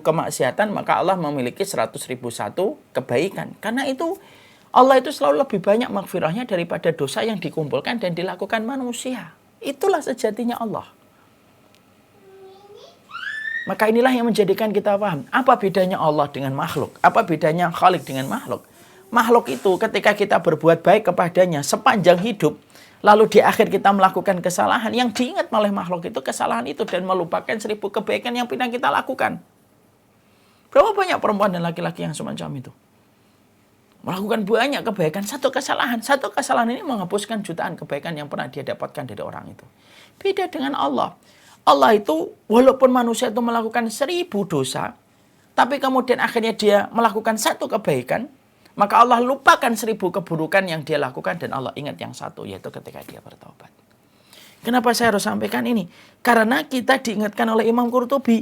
kemaksiatan, maka Allah memiliki 100.001 kebaikan. Karena itu Allah itu selalu lebih banyak maghfirahnya daripada dosa yang dikumpulkan dan dilakukan manusia. Itulah sejatinya Allah. Maka inilah yang menjadikan kita paham. Apa bedanya Allah dengan makhluk? Apa bedanya Khalik dengan makhluk? Makhluk itu ketika kita berbuat baik kepadanya sepanjang hidup, lalu di akhir kita melakukan kesalahan, yang diingat oleh makhluk itu kesalahan itu dan melupakan 1000 kebaikan yang pernah kita lakukan. Berapa banyak perempuan dan laki-laki yang semacam itu? Melakukan banyak kebaikan, satu kesalahan ini menghapuskan jutaan kebaikan yang pernah dia dapatkan dari orang itu. Beda dengan Allah. Allah itu walaupun manusia itu melakukan 1000 dosa, tapi kemudian akhirnya dia melakukan satu kebaikan, maka Allah lupakan 1000 keburukan yang dia lakukan dan Allah ingat yang satu, yaitu ketika dia bertobat. Kenapa saya harus sampaikan ini? Karena kita diingatkan oleh Imam Qurtubi.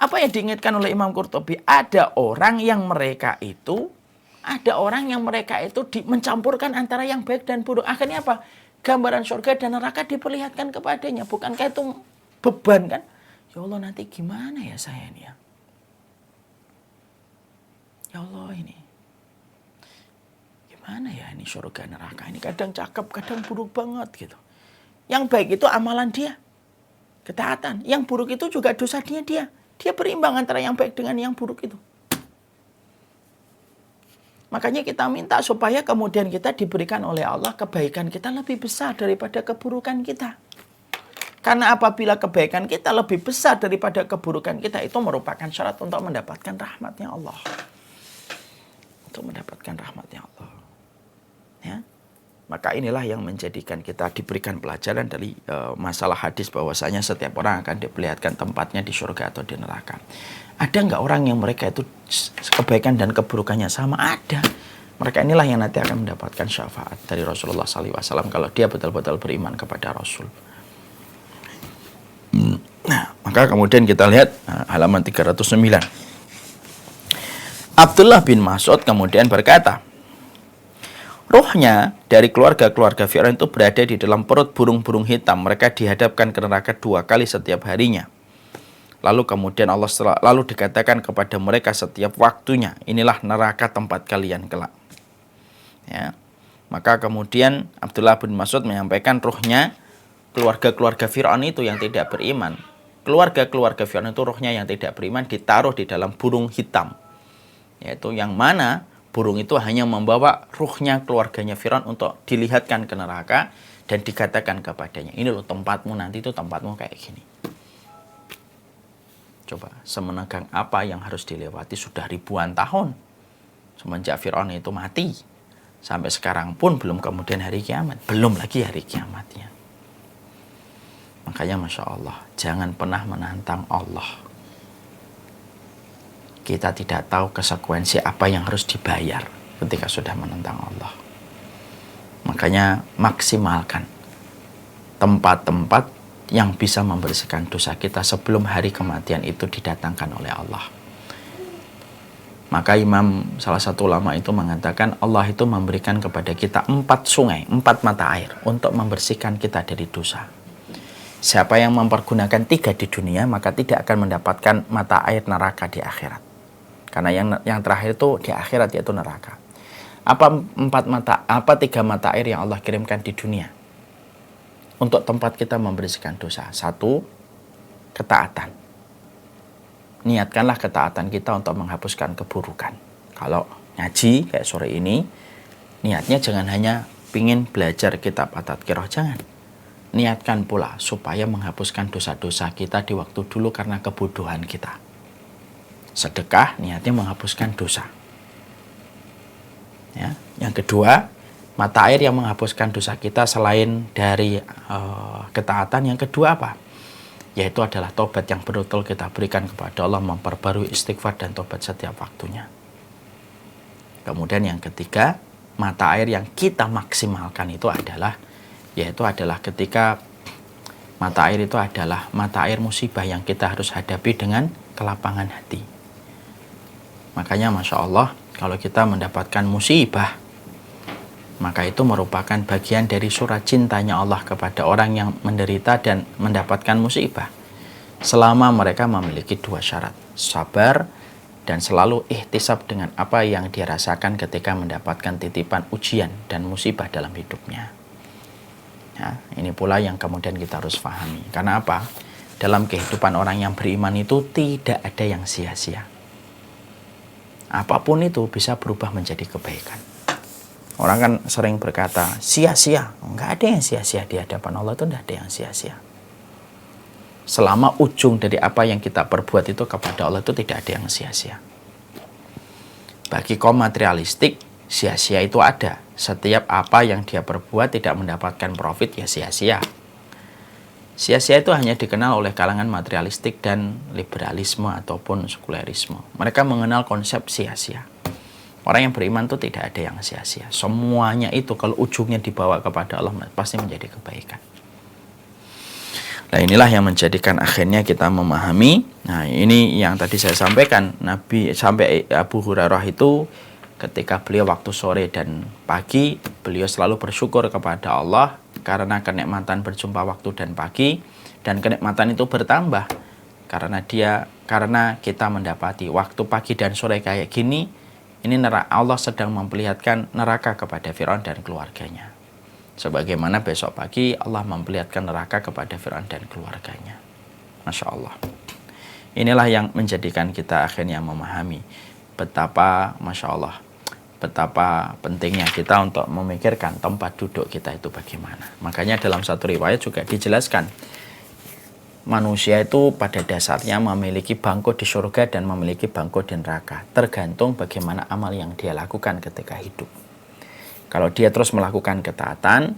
Apa yang diingatkan oleh Imam Qurtubi? Ada orang yang mereka itu mencampurkan antara yang baik dan buruk. Akhirnya apa? Gambaran surga dan neraka diperlihatkan kepadanya. Bukankah itu beban kan? Ya Allah, nanti gimana ya saya ini ya? Ya Allah, ini gimana ya ini surga neraka? Ini kadang cakep, kadang buruk banget gitu. Yang baik itu amalan dia, ketaatan. Yang buruk itu juga dosa dia. Dia berimbang antara yang baik dengan yang buruk itu. Makanya kita minta supaya kemudian kita diberikan oleh Allah kebaikan kita lebih besar daripada keburukan kita. Karena apabila kebaikan kita lebih besar daripada keburukan kita, itu merupakan syarat untuk mendapatkan rahmatnya Allah. Untuk mendapatkan rahmatnya Allah. Ya. Maka inilah yang menjadikan kita diberikan pelajaran dari masalah hadis bahwasanya setiap orang akan diperlihatkan tempatnya di surga atau di neraka. Ada nggak orang yang mereka itu kebaikan dan keburukannya sama? Ada. Mereka inilah yang nanti akan mendapatkan syafaat dari Rasulullah SAW kalau dia betul-betul beriman kepada Rasul. Nah, maka kemudian kita lihat halaman 309. Abdullah bin Mas'ud kemudian berkata, ruhnya dari keluarga-keluarga Fir'aun itu berada di dalam perut burung-burung hitam. Mereka dihadapkan ke neraka 2 kali setiap harinya. Lalu kemudian lalu dikatakan kepada mereka setiap waktunya, inilah neraka tempat kalian kelak. Ya. Maka kemudian Abdullah bin Mas'ud menyampaikan ruhnya keluarga-keluarga Fir'aun itu yang tidak beriman. Keluarga-keluarga Fir'aun itu ruhnya yang tidak beriman ditaruh di dalam burung hitam. Yaitu yang mana burung itu hanya membawa ruhnya keluarganya Fir'aun untuk dilihatkan ke neraka dan dikatakan kepadanya, ini loh tempatmu nanti, itu tempatmu kayak gini. Coba, semenegang apa yang harus dilewati sudah ribuan tahun semenjak Fir'aun itu mati. Sampai sekarang pun belum kemudian hari kiamat. Belum lagi hari kiamatnya. Makanya Masya Allah, jangan pernah menantang Allah. Kita tidak tahu konsekuensi apa yang harus dibayar ketika sudah menentang Allah. Makanya maksimalkan tempat-tempat yang bisa membersihkan dosa kita sebelum hari kematian itu didatangkan oleh Allah. Maka salah satu ulama itu mengatakan Allah itu memberikan kepada kita 4 sungai, 4 mata air untuk membersihkan kita dari dosa. Siapa yang mempergunakan 3 di dunia, maka tidak akan mendapatkan mata air neraka di akhirat. Karena yang terakhir itu di akhirat, yaitu neraka. Apa 3 mata air yang Allah kirimkan di dunia untuk tempat kita membersihkan dosa? 1, ketaatan. Niatkanlah ketaatan kita untuk menghapuskan keburukan. Kalau ngaji kayak sore ini, niatnya jangan hanya pingin belajar kitab at-tadhkirah, jangan. Niatkan pula supaya menghapuskan dosa-dosa kita di waktu dulu karena kebodohan kita. Sedekah niatnya menghapuskan dosa. Ya. Yang kedua, mata air yang menghapuskan dosa kita selain dari ketaatan, yang kedua apa? Yaitu adalah tobat yang betul kita berikan kepada Allah, memperbarui istighfar dan tobat setiap waktunya. Kemudian yang ketiga, mata air yang kita maksimalkan itu adalah ketika mata air itu adalah mata air musibah yang kita harus hadapi dengan kelapangan hati. Makanya Masya Allah, kalau kita mendapatkan musibah, maka itu merupakan bagian dari surat cintanya Allah kepada orang yang menderita dan mendapatkan musibah. Selama mereka memiliki 2 syarat, sabar dan selalu ihtisab dengan apa yang dia rasakan ketika mendapatkan titipan ujian dan musibah dalam hidupnya. Ya, ini pula yang kemudian kita harus pahami. Karena apa? Dalam kehidupan orang yang beriman itu tidak ada yang sia-sia. Apapun itu bisa berubah menjadi kebaikan. Orang kan sering berkata, sia-sia. Enggak ada yang sia-sia di hadapan Allah, itu enggak ada yang sia-sia. Selama ujung dari apa yang kita perbuat itu kepada Allah itu tidak ada yang sia-sia. Bagi kaum materialistik, sia-sia itu ada. Setiap apa yang dia perbuat tidak mendapatkan profit, ya sia-sia. Sia-sia itu hanya dikenal oleh kalangan materialistik dan liberalisme ataupun sekulerisme. Mereka mengenal konsep sia-sia. Orang yang beriman itu tidak ada yang sia-sia. Semuanya itu kalau ujungnya dibawa kepada Allah pasti menjadi kebaikan. Nah inilah yang menjadikan akhirnya kita memahami. Nah ini yang tadi saya sampaikan. Abu Hurairah itu ketika beliau waktu sore dan pagi, beliau selalu bersyukur kepada Allah karena kenikmatan berjumpa waktu dan pagi, dan kenikmatan itu bertambah karena kita mendapati waktu pagi dan sore kayak gini. Ini Allah sedang memperlihatkan neraka kepada Fir'aun dan keluarganya. Sebagaimana besok pagi Allah memperlihatkan neraka kepada Fir'aun dan keluarganya. Masya Allah. Inilah yang menjadikan kita akhirnya memahami betapa, Masya Allah, betapa pentingnya kita untuk memikirkan tempat duduk kita itu bagaimana. Makanya dalam satu riwayat juga dijelaskan, manusia itu pada dasarnya memiliki bangku di surga dan memiliki bangku di neraka. Tergantung bagaimana amal yang dia lakukan ketika hidup. Kalau dia terus melakukan ketaatan,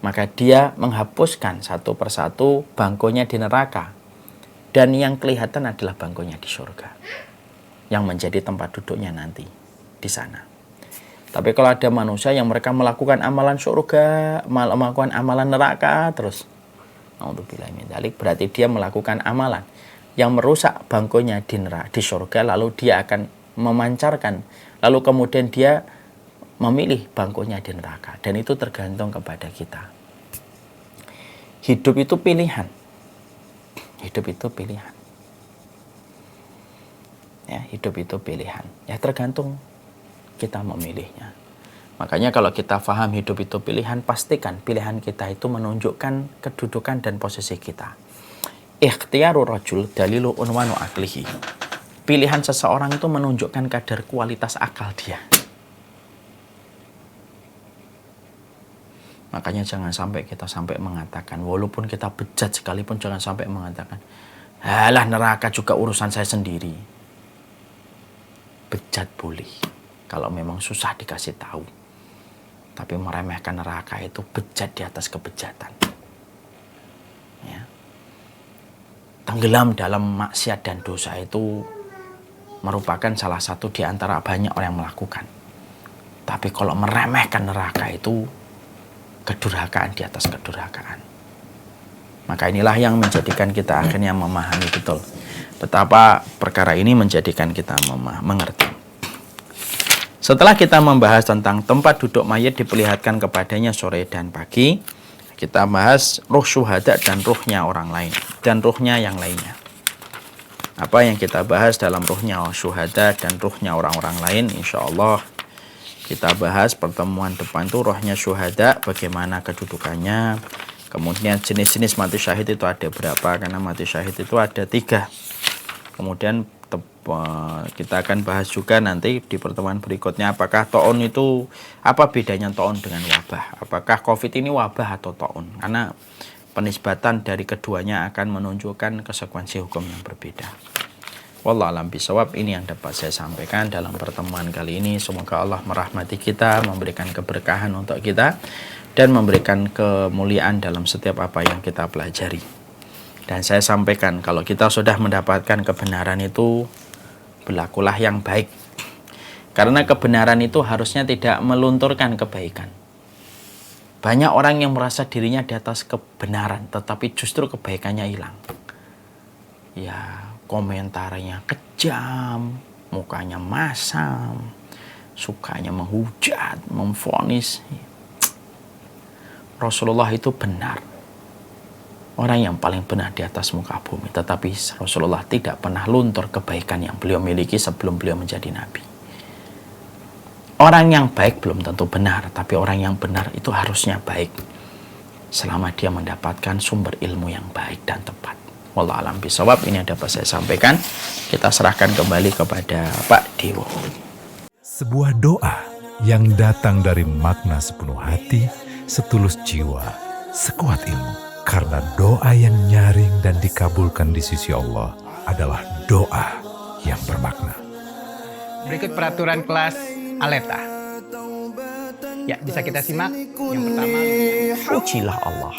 maka dia menghapuskan satu persatu bangkunya di neraka. Dan yang kelihatan adalah bangkunya di surga, yang menjadi tempat duduknya nanti di sana. Tapi kalau ada manusia yang mereka melakukan amalan surga, melakukan amalan neraka terus, berarti dia melakukan amalan yang merusak bangkunya di surga, lalu dia akan memancarkan, lalu kemudian dia memilih bangkunya di neraka. Dan itu tergantung kepada kita. Hidup itu pilihan. Hidup itu pilihan. Ya, hidup itu pilihan. Ya tergantung kita memilihnya. Makanya kalau kita paham hidup itu pilihan, pastikan pilihan kita itu menunjukkan kedudukan dan posisi kita. Ikhtiyaru rajul dalilu unwanu aklihi. Pilihan seseorang itu menunjukkan kadar kualitas akal dia. Makanya jangan sampai kita mengatakan, walaupun kita bejat sekalipun jangan sampai mengatakan, halah neraka juga urusan saya sendiri. Bejat boleh, kalau memang susah dikasih tahu. Tapi meremehkan neraka itu bejat di atas kebejatan. Ya. Tenggelam dalam maksiat dan dosa itu merupakan salah satu di antara banyak orang yang melakukan. Tapi kalau meremehkan neraka itu kedurhakaan di atas kedurhakaan. Maka inilah yang menjadikan kita akhirnya memahami betul betapa perkara ini menjadikan kita mengerti. Setelah kita membahas tentang tempat duduk mayit diperlihatkan kepadanya sore dan pagi, kita bahas ruh syuhada dan ruhnya orang lain dan ruhnya yang lainnya. Apa yang kita bahas dalam ruhnya syuhada dan ruhnya orang-orang lain, insya Allah kita bahas pertemuan depan itu rohnya syuhada, bagaimana kedudukannya. Kemudian jenis-jenis mati syahid itu ada berapa, karena mati syahid itu ada 3. Kemudian kita akan bahas juga nanti di pertemuan berikutnya, apakah ta'un itu, apa bedanya ta'un dengan wabah. Apakah COVID ini wabah atau ta'un, karena penisbatan dari keduanya akan menunjukkan konsekuensi hukum yang berbeda. Wallahu a'lam bishawab. Ini yang dapat saya sampaikan dalam pertemuan kali ini. Semoga Allah merahmati kita, memberikan keberkahan untuk kita, dan memberikan kemuliaan dalam setiap apa yang kita pelajari. Dan saya sampaikan, kalau kita sudah mendapatkan kebenaran itu, berlakulah yang baik. Karena kebenaran itu harusnya tidak melunturkan kebaikan. Banyak orang yang merasa dirinya di atas kebenaran, tetapi justru kebaikannya hilang. Ya, komentarnya kejam, mukanya masam, sukanya menghujat, memvonis. Rasulullah itu benar, orang yang paling benar di atas muka bumi, tetapi Rasulullah tidak pernah luntur kebaikan yang beliau miliki sebelum beliau menjadi nabi. Orang yang baik belum tentu benar, tapi orang yang benar itu harusnya baik selama dia mendapatkan sumber ilmu yang baik dan tepat. Wallahu a'lam bishawab. Ini yang dapat saya sampaikan. Kita serahkan kembali kepada Pak Dewo. Sebuah doa yang datang dari makna sepenuh hati, setulus jiwa, sekuat ilmu. Karena doa yang nyaring dan dikabulkan di sisi Allah adalah doa yang bermakna. Berikut peraturan kelas Aleta. Ya, bisa kita simak. Yang pertama, Pujilah Allah,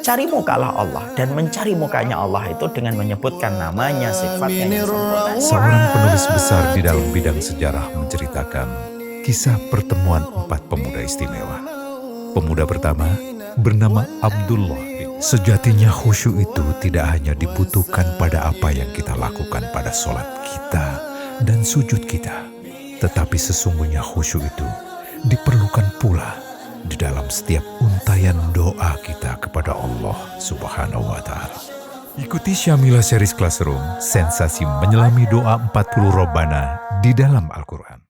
cari mukalah Allah, dan mencari mukanya Allah itu dengan menyebutkan namanya, sifatnya yang sempurna. Seorang penulis besar di dalam bidang sejarah menceritakan kisah pertemuan 4 pemuda istimewa. Pemuda pertama bernama Abdullah. Sejatinya khusyuk itu tidak hanya dibutuhkan pada apa yang kita lakukan pada sholat kita dan sujud kita, tetapi sesungguhnya khusyuk itu diperlukan pula di dalam setiap untayan doa kita kepada Allah Subhanahu wa Ta'ala. Ikuti Syamila Series Classroom, sensasi menyelami doa 40 Robbana di dalam Al-Quran.